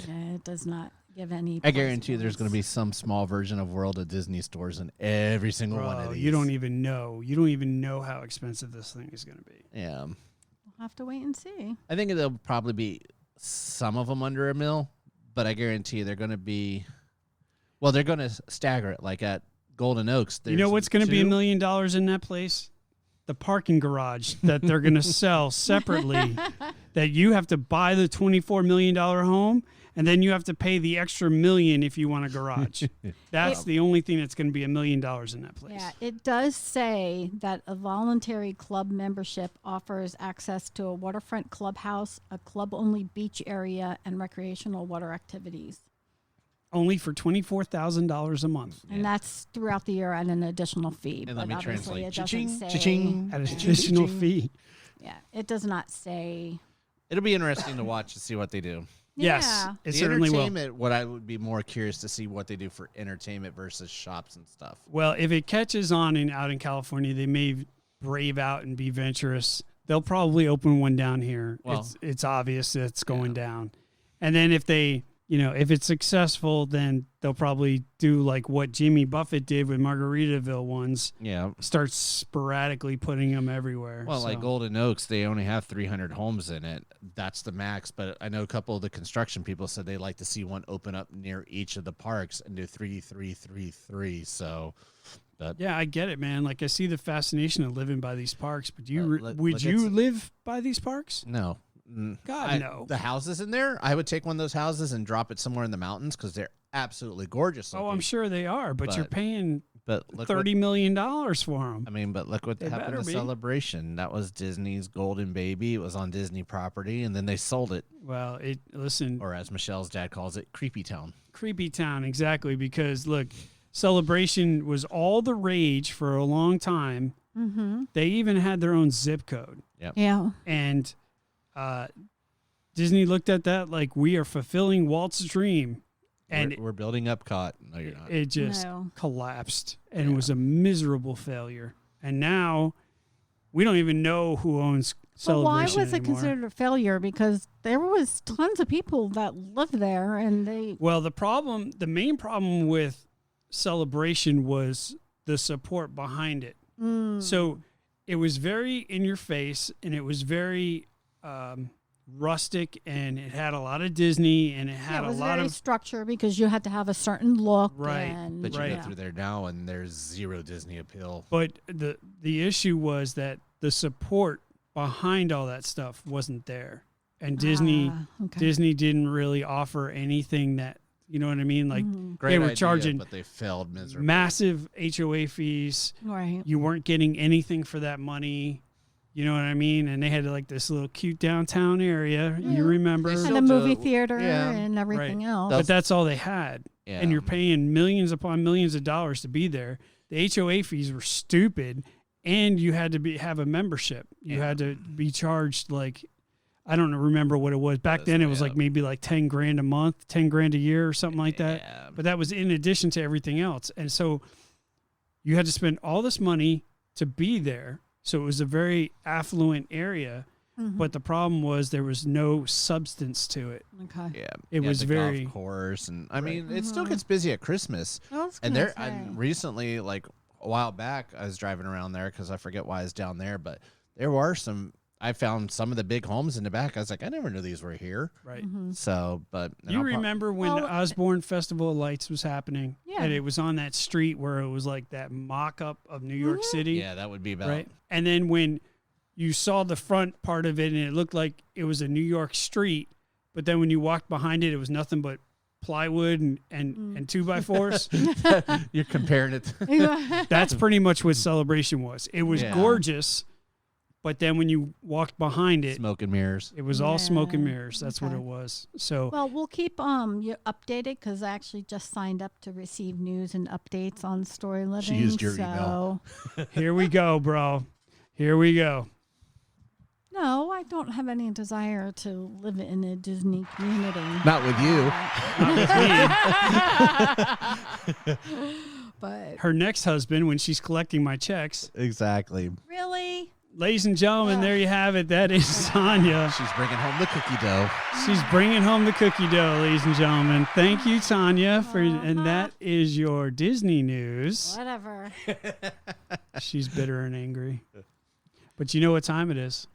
Yeah, it does not. give any. I guarantee you there's going to be some small version of World of Disney stores in every single one of these. You don't even know. You don't even know how expensive this thing is going to be. Yeah. We'll have to wait and see. I think there'll probably be some of them under $1 million, but I guarantee you they're going to be, well, they're going to stagger it. Like at Golden Oaks. You know what's going to be $1 million in that place? The parking garage that they're going to sell separately, that you have to buy the $24 million home, and then you have to pay the extra $1 million if you want a garage. That's the only thing that's going to be $1 million in that place. Yeah, it does say that a voluntary club membership offers access to a waterfront clubhouse, a club-only beach area, and recreational water activities. Only for $24,000 a month. And that's throughout the year at an additional fee. And but let me obviously translate. it doesn't Cha-ching, say. cha-ching. At an additional fee. Yeah, it does not say. It'll be interesting to watch to see what they do. Yes, Yeah. it The certainly will. entertainment, what I would be more curious to see what they do for entertainment versus shops and stuff. Well, if it catches on out in California, they may brave out and be venturous. They'll probably open one down here. Well, it's obvious that it's going down. And then if they, if it's successful, then they'll probably do like what Jimmy Buffett did with Margaritaville ones. Yeah. Start sporadically putting them everywhere. Well, like Golden Oaks, they only have 300 homes in it. That's the max. But I know a couple of the construction people said they like to see one open up near each of the parks and do 3, 3, 3, 3. So, but yeah, I get it, man. Like I see the fascination of living by these parks. But would look, you live by these parks? no. God, no. The houses in there, I would take one of those houses and drop it somewhere in the mountains because they're absolutely gorgeous. Oh, I'm sure they are, but you're paying But look $30 million for them. I mean, but look what They happened better to be. Celebration. That was Disney's Golden Baby. It was on Disney property, and then they sold it, Well, listen, or as Michelle's dad calls it, Creepy Town. Creepy Town, exactly, because look, Celebration was all the rage for a long time. Mm-hmm. They even had their own zip code. Yeah. And Disney looked at that like we are fulfilling Walt's dream. And We're building Epcot. No, you're not. it just No. collapsed and was a miserable failure. And now we don't even know who owns But why Celebration was it anymore. considered a failure? Because there was tons of people that lived there, and they. Well, the main problem with Celebration was the support behind it. So it was very in your face, and it was very rustic, and it had a lot of Disney, and it had It was a lot very of structure because you had to have a certain look. Right. And, But you Right. go through there now, and there's zero Disney appeal. But the issue was that the support behind all that stuff wasn't there, and Disney Okay. Disney didn't really offer anything that, you know what I mean, like Great they were idea, charging but they failed miserably. massive HOA fees. Right. You weren't getting anything for that money. You know what I mean? And they had like this little cute downtown area. You remember? They And still a movie do- theater yeah. and everything else. But that's all they had. Yeah. And you're paying millions upon millions of dollars to be there. The HOA fees were stupid, and you had to have a membership. You had to be charged like, I don't remember what it was. Back then it was like maybe like 10 grand a month, 10 grand a year or something like that. Yeah. But that was in addition to everything else. And so you had to spend all this money to be there. So it was a very affluent area. But the problem was there was no substance to it. Okay. Yeah, It you had was the very- golf course, and I mean, it still gets busy at Christmas. I was And gonna there, say. and recently, like a while back, I was driving around there because I forget why I was down there, but there were some. I found some of the big homes in the back. I was like, I never knew these were here. Right. So, but and You I'll pro- remember when Well, the Osborne Festival of Lights was happening? Yeah. And it was on that street where it was like that mock up of New York City. Yeah, that would be about Right. And then when you saw the front part of it and it looked like it was a New York street, but then when you walked behind it, it was nothing but plywood and 2x4s. You're comparing it. To, That's pretty much what Celebration was. It was Yeah. gorgeous, but then when you walked behind it, smoke and mirrors. it was all smoke and Yeah. mirrors. That's what Okay. it was. So Well, we'll keep you updated because I actually just signed up to receive news and updates on Story Living. used your so, email. here we go, bro. Here we go. No, I don't have any desire to live in a Disney community. Not with you. Not with me. But Her next husband, when she's collecting my checks, Exactly. really, Ladies and gentlemen, there you have it. That is Tanya. She's bringing home the cookie dough. She's bringing home the cookie dough, ladies and gentlemen. Thank you, Tanya, and that is your Disney news. Whatever. She's bitter and angry. But you know what time it is?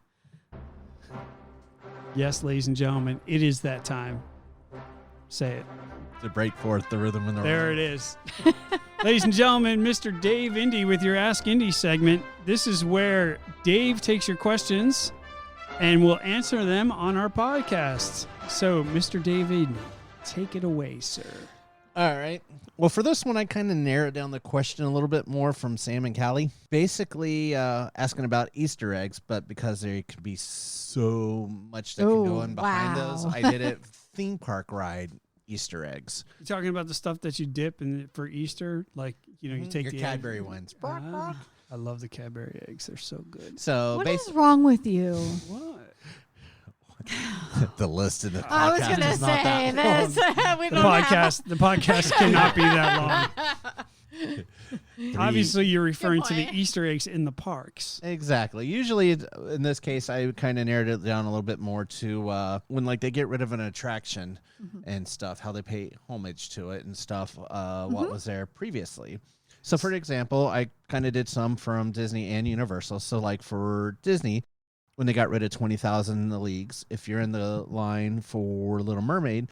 Yes, ladies and gentlemen, it is that time. Say it. To break forth the rhythm and the There it is. Ladies and gentlemen, Mr. Dave Indy with your Ask Indy segment. This is where Dave takes your questions and will answer them on our podcast. So, Mr. Dave Indy, take it away, sir. All right. Well, for this one, I kind of narrowed down the question a little bit more from Sam and Callie. Basically, asking about Easter eggs, but because there could be so much that can go in behind those, I did it theme park ride Easter eggs. You're talking about the stuff that you dip for Easter? Like, you take your the Cadbury egg. ones. I love the Cadbury eggs. They're so good. So What is wrong with you? What? The list in the podcast I was going to is not say that this. The podcast cannot be that long. Obviously, you're referring to the point. Easter eggs in the parks. Exactly. Usually, in this case, I kind of narrowed it down a little bit more to when they get rid of an attraction and stuff, how they pay homage to it and stuff, what was there previously. So, for example, I kind of did some from Disney and Universal. So, like for Disney, when they got rid of 20,000 Leagues, if you're in the line for Little Mermaid,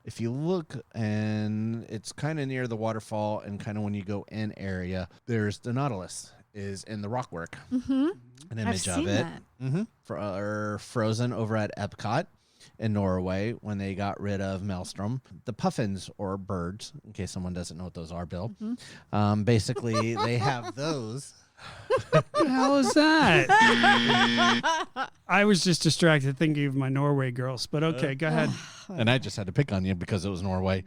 if you look and it's kind of near the waterfall and kind of when you go in area, there's the Nautilus is in the rockwork. An image I've of seen it. that. Frozen over at Epcot in Norway when they got rid of Maelstrom. The puffins or birds, in case someone doesn't know what those are, Bill. Basically, they have those. What the hell is that? I was just distracted thinking of my Norway girls, but okay, go ahead. And I just had to pick on you because it was Norway.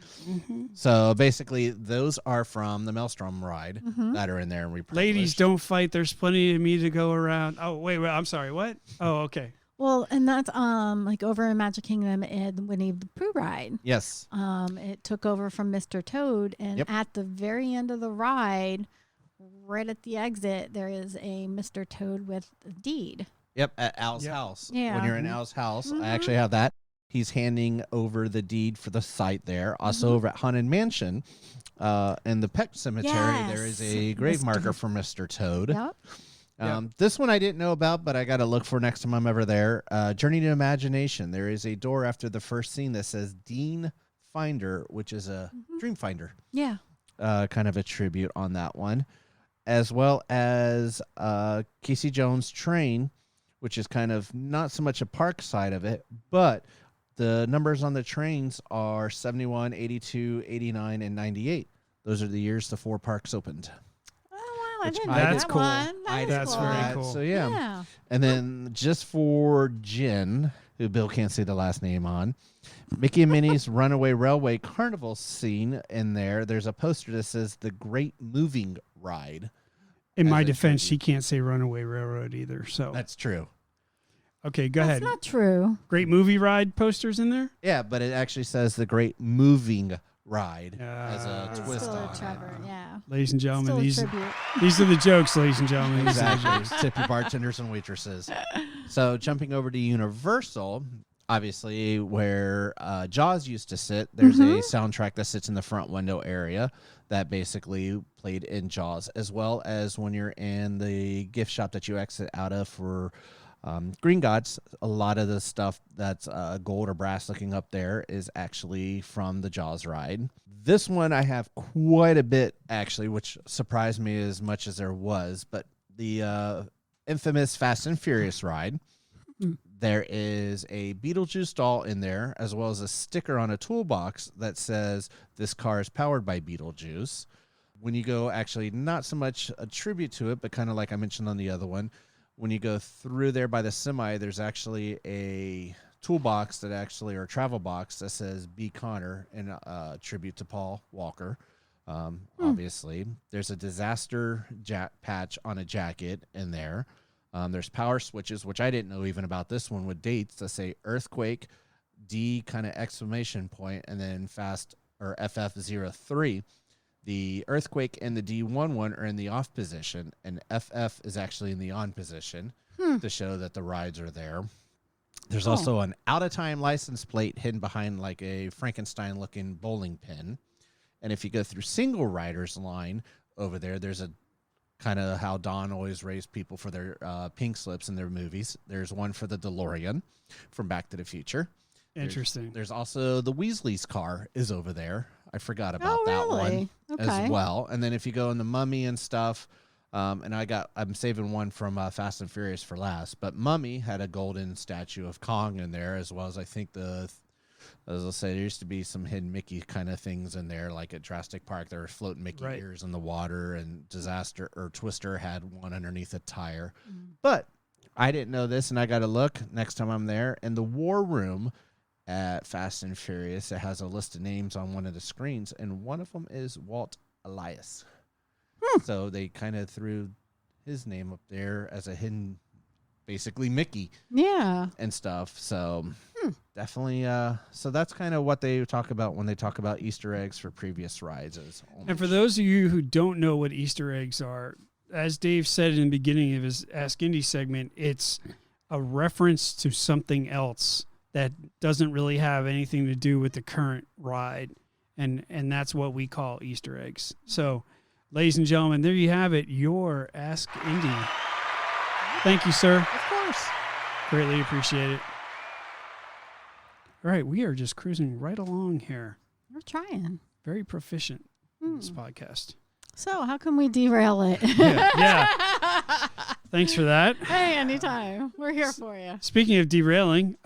So basically, those are from the Maelstrom ride that are in there and repurposed. Ladies, don't fight. There's plenty of me to go around. Oh, wait, I'm sorry. What? Oh, okay. Well, and that's like over in Magic Kingdom in Winnie the Pooh ride. Yes. It took over from Mr. Toad, and at the very end of the ride, right at the exit, there is a Mr. Toad with a deed. Yep, at Al's house. Yeah. When you're in Al's house, I actually have that. He's handing over the deed for the site there. Also over at Haunted Mansion, in the Pet Cemetery, there is a grave marker for Mr. Toad. Yep. This one I didn't know about, but I got to look for next time I'm ever there. Journey to Imagination. There is a door after the first scene that says Dean Finder, which is a dream finder. Yeah. Kind of a tribute on that one. As well as Casey Jones' Train, which is kind of not so much a park side of it, but the numbers on the trains are 71, 82, 89, and 98. Those are the years the 4 parks opened. Oh, wow. I Which didn't know That's that cool. one. That's cool. very cool. So, yeah. And then just for Jen, who Bill can't say the last name on, Mickey and Minnie's Runaway Railway Carnival scene in there, there's a poster that says The Great Moving Ride. In my a defense, tribute. she can't say Runaway Railroad either. So That's true. okay, go That's ahead. not true. Great movie ride posters in there. Yeah, but it actually says The Great Moving Ride as a It's twist still on a it. Trevor, yeah. Ladies and Still gentlemen, a these tribute. are the jokes, ladies and gentlemen. These are the Exactly. jokes. Tip your bartenders and waitresses. So jumping over to Universal, obviously where Jaws used to sit, there's a soundtrack that sits in the front window area that basically played in Jaws, as well as when you're in the gift shop that you exit out of for Green Gods, a lot of the stuff that's gold or brass looking up there is actually from the Jaws ride. This one I have quite a bit, actually, which surprised me as much as there was, but the infamous Fast and Furious ride. There is a Beetlejuice doll in there, as well as a sticker on a toolbox that says this car is powered by Beetlejuice. When you go, actually, not so much a tribute to it, but kind of like I mentioned on the other one, when you go through there by the semi, there's actually a toolbox that actually, or a travel box that says B. Connor in tribute to Paul Walker. Obviously, there's a disaster patch on a jacket in there. There's power switches, which I didn't know even about this one, with dates that say earthquake, D kind of exclamation point, and then fast or FF03. The earthquake and the D11 are in the off position, and FF is actually in the on position. to show that the rides are there. There's also an out-of-time license plate hidden behind like a Frankenstein-looking bowling pin. And if you go through single riders line over there, there's a kind of how Don always raised people for their pink slips in their movies. There's one for the DeLorean from Back to the Future. Interesting. There's also the Weasley's car is over there. I forgot about that really? one Okay. as well. And then if you go in the Mummy and stuff, and I'm saving one from Fast and Furious for last, but Mummy had a golden statue of Kong in there, as well as I think as I'll say, there used to be some hidden Mickey kind of things in there, like at Jurassic Park, there were floating Mickey ears in the water, and Twister had one underneath a tire. But I didn't know this, and I got to look next time I'm there. In the War Room at Fast and Furious, it has a list of names on one of the screens, and one of them is Walt Elias. So they kind of threw his name up there as a hidden, basically Mickey. Yeah. And stuff. So definitely. So that's kind of what they talk about when they talk about Easter eggs for previous rides. And for those of you who don't know what Easter eggs are, as Dave said in the beginning of his Ask Indy segment, it's a reference to something else that doesn't really have anything to do with the current ride. And that's what we call Easter eggs. So, ladies and gentlemen, there you have it, your Ask Indy. Thank you, sir. Of course. Greatly appreciate it. All right, we are just cruising right along here. We're trying. Very proficient in this podcast. So how can we derail it? Yeah. Thanks for that. Hey, anytime. We're here for you. Speaking of derailing,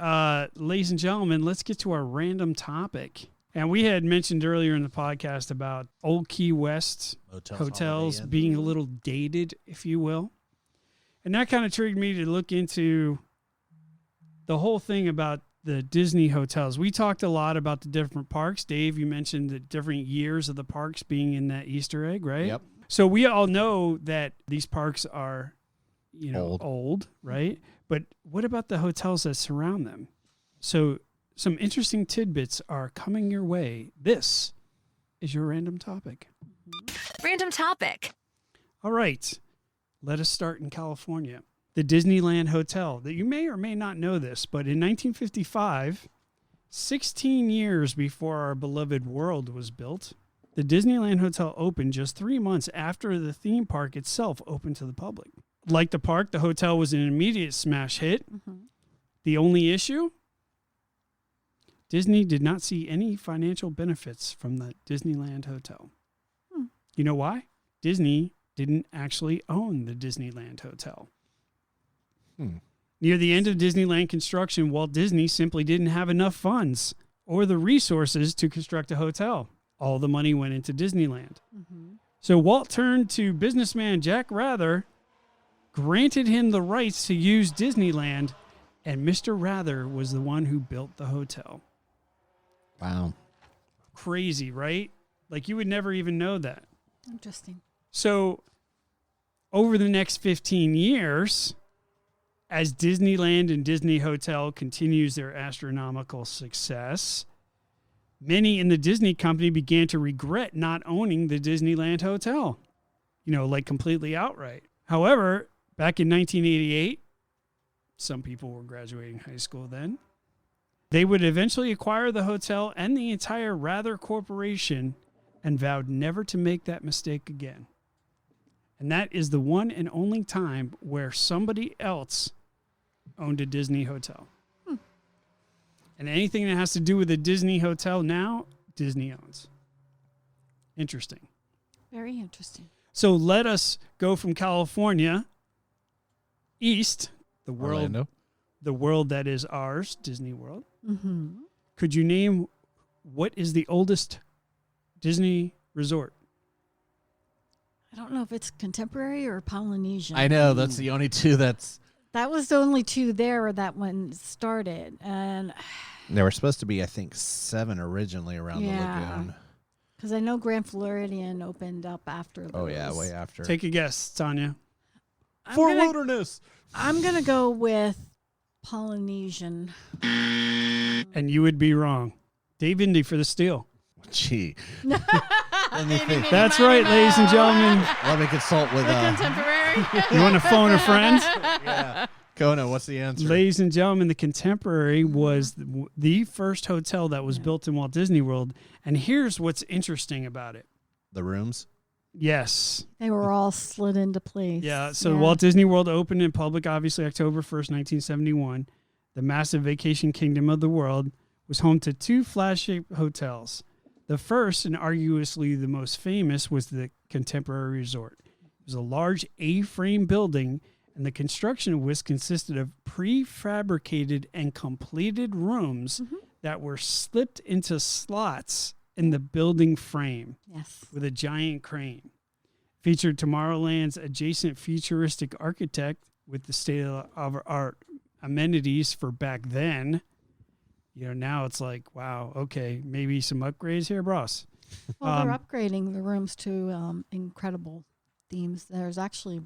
ladies and gentlemen, let's get to our random topic. And we had mentioned earlier in the podcast about Old Key West hotels being a little dated, if you will. And that kind of triggered me to look into the whole thing about the Disney hotels. We talked a lot about the different parks. Dave, you mentioned the different years of the parks being in that Easter egg, right? Yep. So we all know that these parks are, old, right? But what about the hotels that surround them? So some interesting tidbits are coming your way. This is your random topic. Random topic. All right. Let us start in California. The Disneyland Hotel, that you may or may not know this, but in 1955, 16 years before our beloved world was built, the Disneyland Hotel opened just 3 months after the theme park itself opened to the public. Like the park, the hotel was an immediate smash hit. The only issue? Disney did not see any financial benefits from the Disneyland Hotel. You know why? Disney didn't actually own the Disneyland Hotel. Near the end of Disneyland construction, Walt Disney simply didn't have enough funds or the resources to construct a hotel. All the money went into Disneyland. So Walt turned to businessman Jack Rather, granted him the rights to use Disneyland, and Mr. Rather was the one who built the hotel. Wow. Crazy, right? Like you would never even know that. Interesting. So over the next 15 years, as Disneyland and Disney Hotel continues their astronomical success, many in the Disney company began to regret not owning the Disneyland Hotel, like completely outright. However, back in 1988, some people were graduating high school then, they would eventually acquire the hotel and the entire Rather Corporation and vowed never to make that mistake again. And that is the one and only time where somebody else owned a Disney hotel. And anything that has to do with a Disney hotel now, Disney owns. Interesting. Very interesting. So let us go from California east, the world that is ours, Disney World. Could you name what is the oldest Disney resort? I don't know if it's contemporary or Polynesian. I know, that's the only two That was the only two there where that one started. And there were supposed to be, I think, 7 originally around the lagoon. Because I know Grand Floridian opened up after those. Oh, yeah, way after. Take a guess, Tanya. Wilderness. I'm going to go with Polynesian. And you would be wrong. Dave Indy for the steal. Gee. Let me think. That's right, ladies and gentlemen. Let me consult with contemporary. You want to phone a friend? yeah. Kona, what's the answer? Ladies and gentlemen, the Contemporary was the first hotel that was built in Walt Disney World. And here's what's interesting about it. The rooms? Yes. They were all slid into place. Yeah. So Walt Disney World opened in public, obviously, October 1st, 1971. The massive vacation kingdom of the world was home to 2 flagship hotels. The first, and arguably the most famous, was the Contemporary Resort. It was a large A-frame building, and the construction of which consisted of prefabricated and completed rooms that were slipped into slots in the building frame with a giant crane. Featured Tomorrowland's adjacent futuristic architect with the state-of-the-art amenities for back then. You know, now it's like, wow, okay, maybe some upgrades here, bros. Well, they're upgrading the rooms to incredible themes. There's actually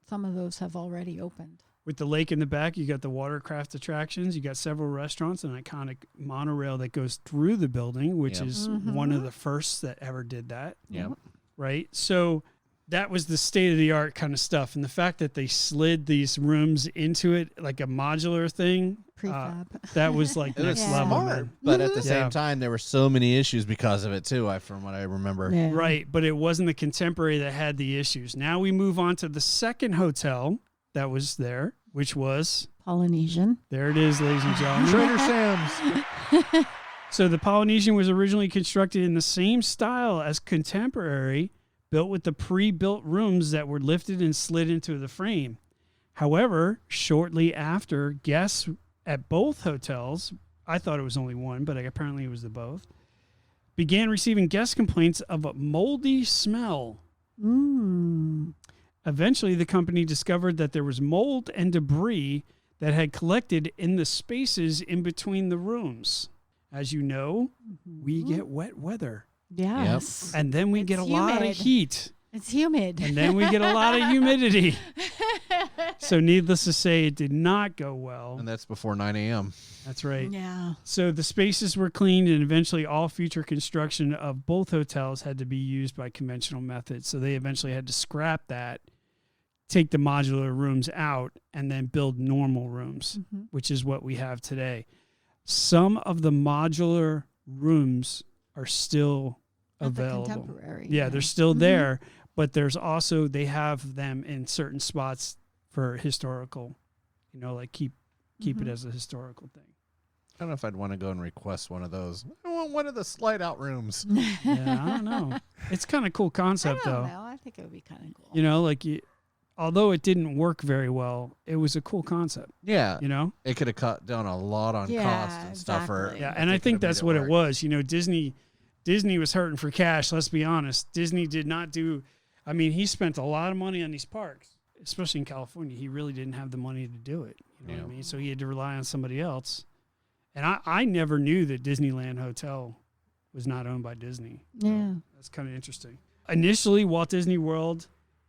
some of those have already opened. With the lake in the back, you got the watercraft attractions. You got several restaurants, an iconic monorail that goes through the building, which is one of the first that ever did that. Yeah. Right? So that was the state-of-the-art kind of stuff. And the fact that they slid these rooms into it like a modular thing, Prefab. that was like It was next level. smart, Man. but at the Yeah. same time, there were so many issues because of it too. From what I remember. Yeah. Right, but it wasn't the Contemporary that had the issues. Now we move on to the second hotel that was there, which was, Polynesian. there it is, ladies and gentlemen. Trader Sam's. So the Polynesian was originally constructed in the same style as Contemporary, built with the pre-built rooms that were lifted and slid into the frame. However, shortly after, guests at both hotels, I thought it was only one, but apparently it was the both, began receiving guest complaints of a moldy smell. Eventually, the company discovered that there was mold and debris that had collected in the spaces in between the rooms. As you know, we get wet weather. Yes. And then we It's get a lot of humid. heat. It's humid. And then we get a lot of humidity. So needless to say, it did not go well. And that's before 9 a.m. That's right. Yeah. So the spaces were cleaned, and eventually all future construction of both hotels had to be used by conventional methods. So they eventually had to scrap that, take the modular rooms out, and then build normal rooms, which is what we have today. Some of the modular rooms are still At the available. Contemporary. Yeah, they're still there, but there's also, they have them in certain spots for historical, like keep it as a historical thing. I don't know if I'd want to go and request one of those. I want one of the slide out rooms. Yeah, I don't know. It's kind of cool concept I don't though. know. I think it would be kind of cool. Although it didn't work very well, it was a cool concept, Yeah. It could have cut down a lot on cost and stuff. exactly. Yeah, if and they I could think have made that's what it work. was. Disney was hurting for cash, let's be honest. Disney did not do, he spent a lot of money on these parks, especially in California. He really didn't have the money to do it. You know what I mean? So he had to rely on somebody else. And I never knew that Disneyland Hotel was not owned by Disney. Yeah. That's kind of interesting. Initially, Walt Disney World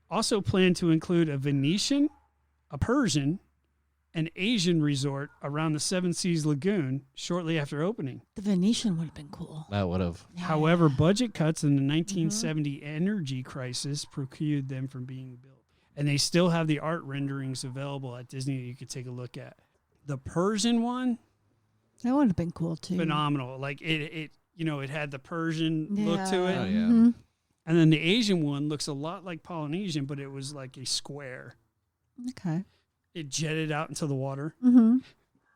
also planned to include a Venetian, a Persian, an Asian resort around the Seven Seas Lagoon shortly after opening. The Venetian would have been cool. That would have. However, budget cuts in the 1970 energy crisis precluded them from being built. And they still have the art renderings available at Disney that you could take a look at. The Persian one, That would have been cool too. phenomenal. Like it had the Persian look to it. Oh, yeah. Mhm. And then the Asian one looks a lot like Polynesian, but it was like a square. Okay. It jetted out into the water, Mm-hmm.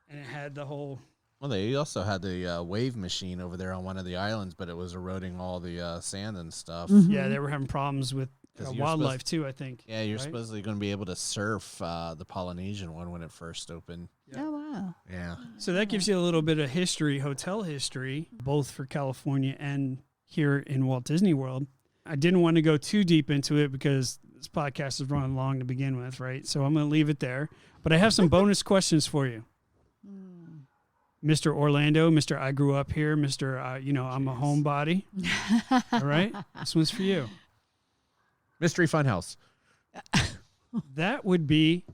and it had the whole. Well, they also had the wave machine over there on one of the islands, but it was eroding all the sand and stuff. Yeah, they were having problems with 'Cause you're wildlife too, I think. Yeah, you're right? supposedly going to be able to surf the Polynesian one when it first opened. Oh wow. Yeah. So that gives you a little bit of history, hotel history, both for California and here in Walt Disney World. I didn't want to go too deep into it because this podcast is running long to begin with, right? So I'm going to leave it there. But I have some bonus questions for you. Mr. Orlando, Mr. I grew up here, Mr. I'm a homebody. All right? This one's for you. Mystery Funhouse. That would be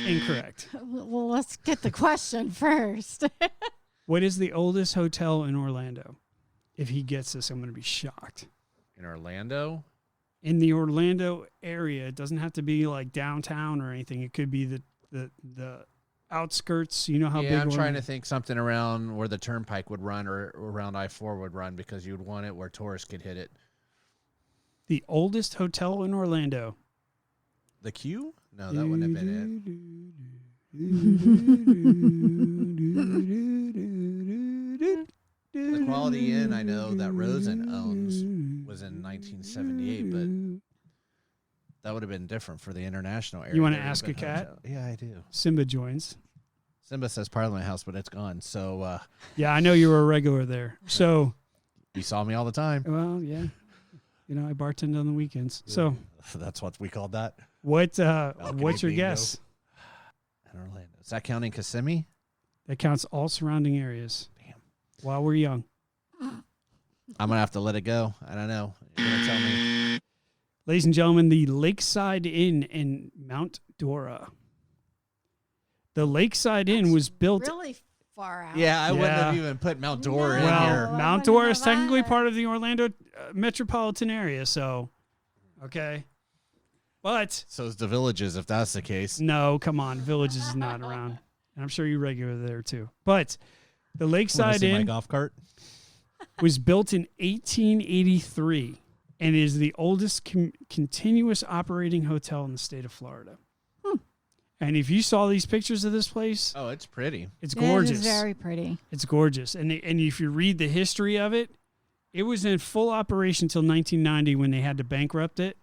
incorrect. Well, let's get the question first. What is the oldest hotel in Orlando? If he gets this, I'm going to be shocked. In Orlando? In the Orlando area, it doesn't have to be like downtown or anything. It could be the the outskirts. You know how big. Yeah, I'm trying to think something around where the turnpike would run or around I-4 would run because you would want it where tourists could hit it. The oldest hotel in Orlando. The Q? No, that wouldn't have been it. The Quality Inn I know that Rosen owns was in 1978, but that would have been different for the international area. You want to There would have ask a been cat? hotel. Yeah, I do. Simba joins. Simba says Parliament House, but it's gone. So Yeah, I know you were a regular there. So, you saw me all the time. well, yeah. You know, I bartend on the weekends. So, That's what we called that. what's your bingo. guess? In Orlando. Is that counting Kissimmee? That counts all surrounding areas. Damn. While we're young. I'm going to have to let it go. I don't know. You're going to tell me. Ladies and gentlemen, the Lakeside Inn in Mount Dora. The Lakeside Inn was built. really far out. Yeah, I wouldn't Yeah. have even put Mount Dora in No. Well, here. I Mount wouldn't Dora is have technically either. part of the Orlando metropolitan area. So, okay. But So is the Villages, if that's the case. no, come on. Villages is not around. And I'm sure you regular there too. But the Want to Lakeside see my Inn golf cart? was built in 1883 and is the oldest continuous operating hotel in the state of Florida. And if you saw these pictures of this place, Oh, it's pretty. it's gorgeous. It is very pretty. It's gorgeous. And if you read the history of it, it was in full operation until 1990 when they had to bankrupt it.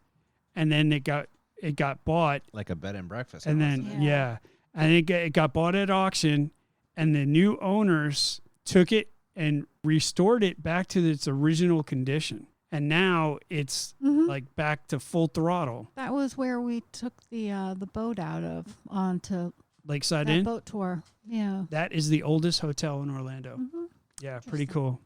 And then it got bought. Like a bed and breakfast. And house. then, Yeah. And it got bought at auction. And the new owners took it and restored it back to its original condition. And now it's like back to full throttle. That was where we took the boat out of onto Lakeside that Inn. boat tour. Yeah. That is the oldest hotel in Orlando. Mhm. Yeah, pretty cool.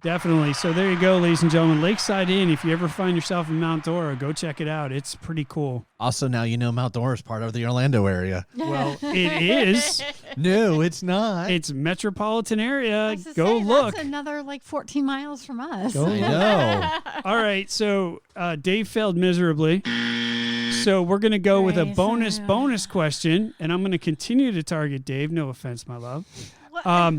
Definitely. So there you go, ladies and gentlemen. Lakeside Inn. If you ever find yourself in Mount Dora, go check it out. It's pretty cool. Also, now you know Mount Dora is part of the Orlando area. Well, it is. No, it's not. It's metropolitan I area. was to Go say, look. That's another like 14 miles from us. Go I look. know. All right. So Dave failed miserably. So we're going to go with a Nice. bonus question, and I'm going to continue to target Dave. No offense, my love. What?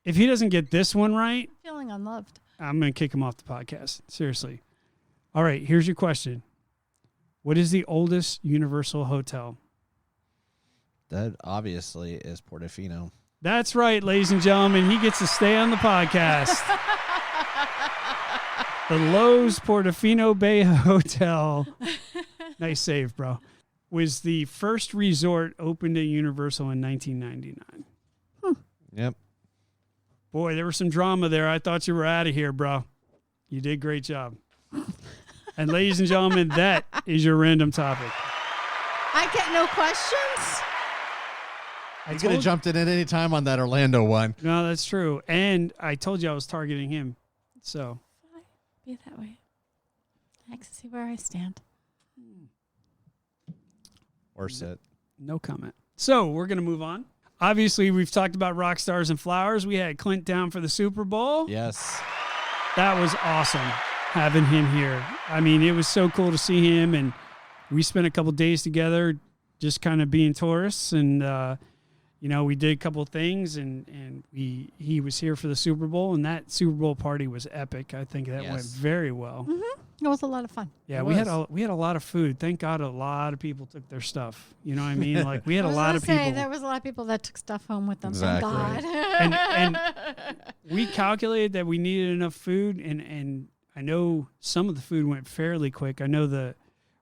If he doesn't get this one right, Feeling unloved. I'm going to kick him off the podcast. Seriously. All right, here's your question. What is the oldest Universal hotel? That obviously is Portofino. That's right, ladies and gentlemen. He gets to stay on the podcast. The Lowe's Portofino Bay Hotel. Nice save, bro. Was the first resort opened at Universal in 1999. Yep. Boy, there was some drama there. I thought you were out of here, bro. You did a great job. And ladies and gentlemen, that is your random topic. I get no questions. I You could have jumped in at any time on that Orlando one. No, that's true. And I told you I was targeting him. So, Be that way. I can see where I stand. Or sit. no comment. So, we're going to move on. Obviously, we've talked about rock stars and flowers. We had Clint down for the Super Bowl. Yes. That was awesome having him here. I mean, it was so cool to see him, and we spent a couple days together just kind of being tourists, and we did a couple things, and he was here for the Super Bowl, and that Super Bowl party was epic. I think that went Yes. very well. It was a lot of fun. Yeah, It we had was. a lot of food. Thank God, a lot of people took their stuff. You know what I mean? Like we had I a was lot gonna of say, people. there was a lot of people that took stuff home with them. Exactly. Thank God. and we calculated that we needed enough food, and I know some of the food went fairly quick. I know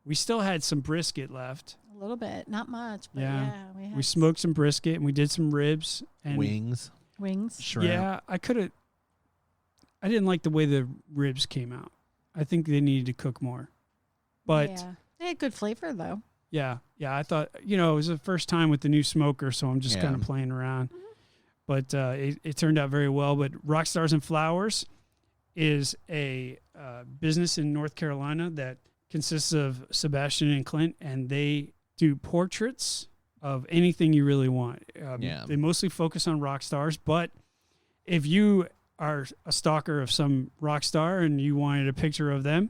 we still had some brisket left. A little bit, not much, but Yeah. yeah, we had We smoked some brisket and we did some ribs and Wings. wings. Shrimp. Yeah, I didn't like the way the ribs came out. I think they needed to cook more. But Yeah. They had good flavor though. yeah, I thought, it was the first time with the new smoker, so I'm just Yeah. kind of playing around. But it turned out very well. But Rock Stars and Flowers is a business in North Carolina that consists of Sebastian and Clint, and they do portraits of anything you really want. Yeah. They mostly focus on rock stars, but if you are a stalker of some rock star and you wanted a picture of them,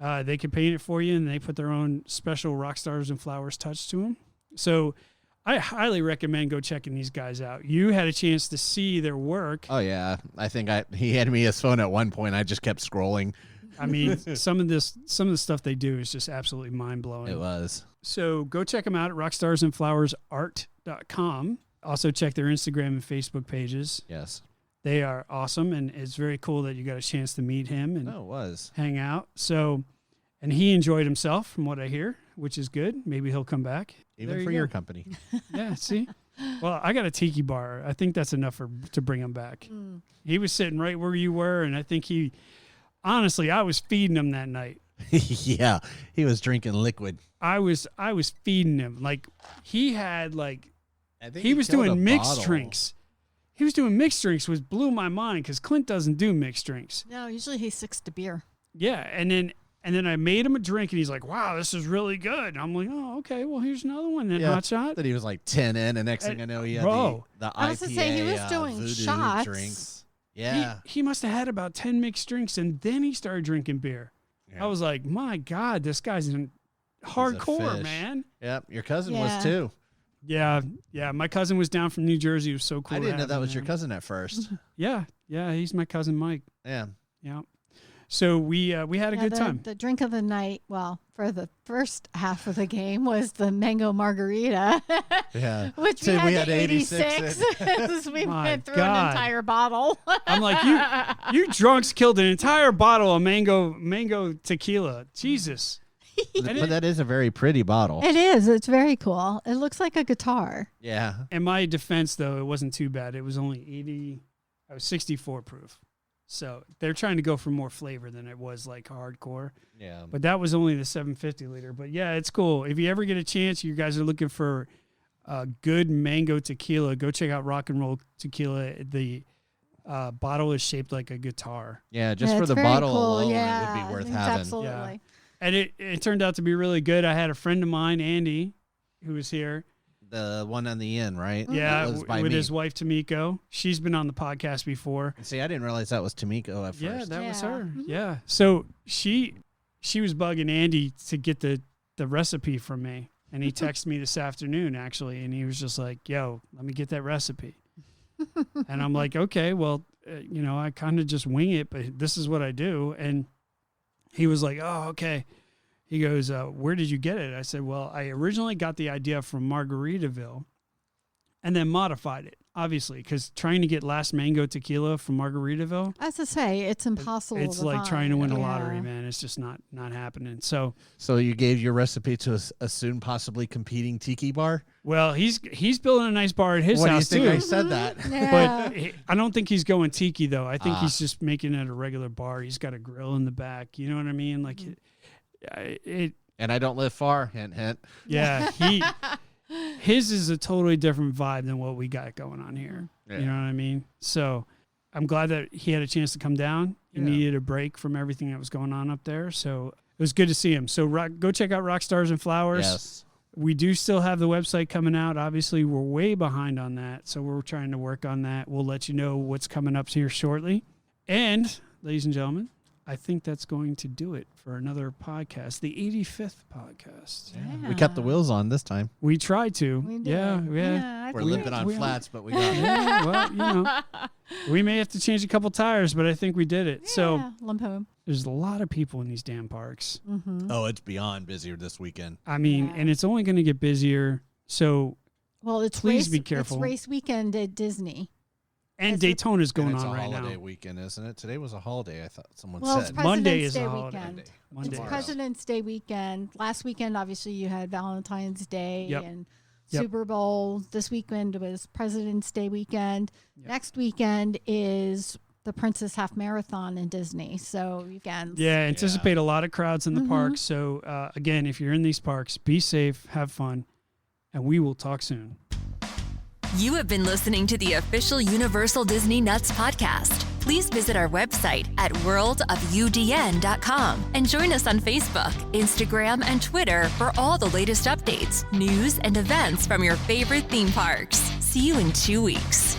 they can paint it for you, and they put their own special Rock Stars and Flowers touch to them. So I highly recommend go checking these guys out. You had a chance to see their work. Oh yeah, I think he had me his phone at one point. I just kept scrolling. I mean, some of the stuff they do is just absolutely mind blowing. It was. So go check them out at rockstarsandflowersart.com. Also check their Instagram and Facebook pages. Yes. They are awesome, and it's very cool that you got a chance to meet him and it was. hang out. So, and he enjoyed himself from what I hear, which is good. Maybe he'll come back. Even for your company. Yeah, see? Well, I got a tiki bar. I think that's enough to bring him back. He was sitting right where you were, and I think honestly, I was feeding him that night. Yeah, he was drinking liquid. I was feeding him. Like, he had, like, I think he was doing mixed bottle. drinks. He was doing mixed drinks, which blew my mind because Clint doesn't do mixed drinks. No, usually he sticks to beer. Yeah, and then I made him a drink, and he's like, "Wow, this is really good." And I'm like, "Oh, okay. Well, here's another one then, hot shot." That he was like 10 in, and next thing I know, he had Bro. the I was IPA, to say, he was doing voodoo shots. drinks. Yeah, He must have had about 10 mixed drinks, and then he started drinking beer. Yeah. I was like, "My God, this guy's hardcore, fish. man." Yep, your cousin Yeah. was too. Yeah. My cousin was down from New Jersey. It was so cool. I to didn't know have that him was your there. cousin at first. Yeah, he's my cousin Mike. Yeah. Yeah. So we had a good time. The drink of the night, well, for the first half of the game was the mango margarita, Yeah. which So we had 86. We My went through God. an entire bottle. I'm like, you drunks killed an entire bottle of mango tequila. Jesus. But that is a very pretty bottle. It is. It's very cool. It looks like a guitar. Yeah. In my defense, though, it wasn't too bad. It was only 80. I was 64 proof. So they're trying to go for more flavor than it was like hardcore. Yeah. But that was only the 750 liter. But yeah, it's cool. If you ever get a chance, you guys are looking for good mango tequila, go check out Rock and Roll Tequila. The bottle is shaped like a guitar. Yeah, just Yeah, for it's the very bottle cool. alone, Yeah, it would I be worth think having. Absolutely. And it turned out to be really good. I had a friend of mine, Andy, who was here. The one on the end, right? Yeah, That was by with me. his wife, Tamiko. She's been on the podcast before. And see, I didn't realize that was Tamiko at first. Yeah, that was Yeah. her. Mhm. Yeah. So she was bugging Andy to get the recipe from me. And he texted me this afternoon, actually, and he was just like, "Yo, let me get that recipe." And I'm like, "Okay, well, I kind of just wing it, but this is what I do." And he was like, "Oh, okay." He goes, "Where did you get it?" I said, "Well, I originally got the idea from Margaritaville and then modified it, obviously, because trying to get Last Mango tequila from Margaritaville, As I say, it's impossible. it's to like trying to find. win a Yeah. lottery, man. It's just not happening." So, So you gave your recipe to a soon possibly competing tiki bar? well, he's building a nice bar at his What do you house, think too. I said that? Yeah. But I don't think he's going tiki, though. I think Ah. he's just making it a regular bar. He's got a grill in the back. You know what I mean? Like, it And I don't live far, hint, hint. yeah, his is a totally different vibe than what we got going on here. Yeah. You know what I mean? So I'm glad that he had a chance to come down. He Yeah. needed a break from everything that was going on up there. So it was good to see him. So go check out Rock Stars and Flowers. Yes. We do still have the website coming out. Obviously, we're way behind on that. So we're trying to work on that. We'll let you know what's coming up here shortly. And, ladies and gentlemen, I think that's going to do it for another podcast, the 85th podcast. We kept the wheels on this time. We tried to. We did. Yeah. I We're think limping on we- flats, but we got it. Yeah, well, we may have to change a couple tires, but I think we did it. So Yeah, limp home. there's a lot of people in these damn parks. Mm-hmm. Oh, it's beyond busier this weekend. I mean, Yeah. and it's only going to get busier. So, Well, it's Please race, be careful. It's race weekend at Disney. and That's what- Daytona's going And it's on a right holiday now. weekend, isn't it? Today was a holiday, I thought someone Well, it's said. President's Monday is Day a holiday. weekend. Monday. It's Tomorrow. President's Day weekend. Last weekend, obviously, you had Valentine's Day Yep. and Yep. Super Bowl. This weekend was President's Day weekend. Yep. Next weekend is the Princess Half Marathon in Disney. So you can. Yeah, anticipate a lot of crowds in the Mhm. parks. So, again, if you're in these parks, be safe, have fun, and we will talk soon. You have been listening to the official Universal Disney Nuts podcast. Please visit our website at worldofudn.com and join us on Facebook, Instagram, and Twitter for all the latest updates, news, and events from your favorite theme parks. See you in 2 weeks.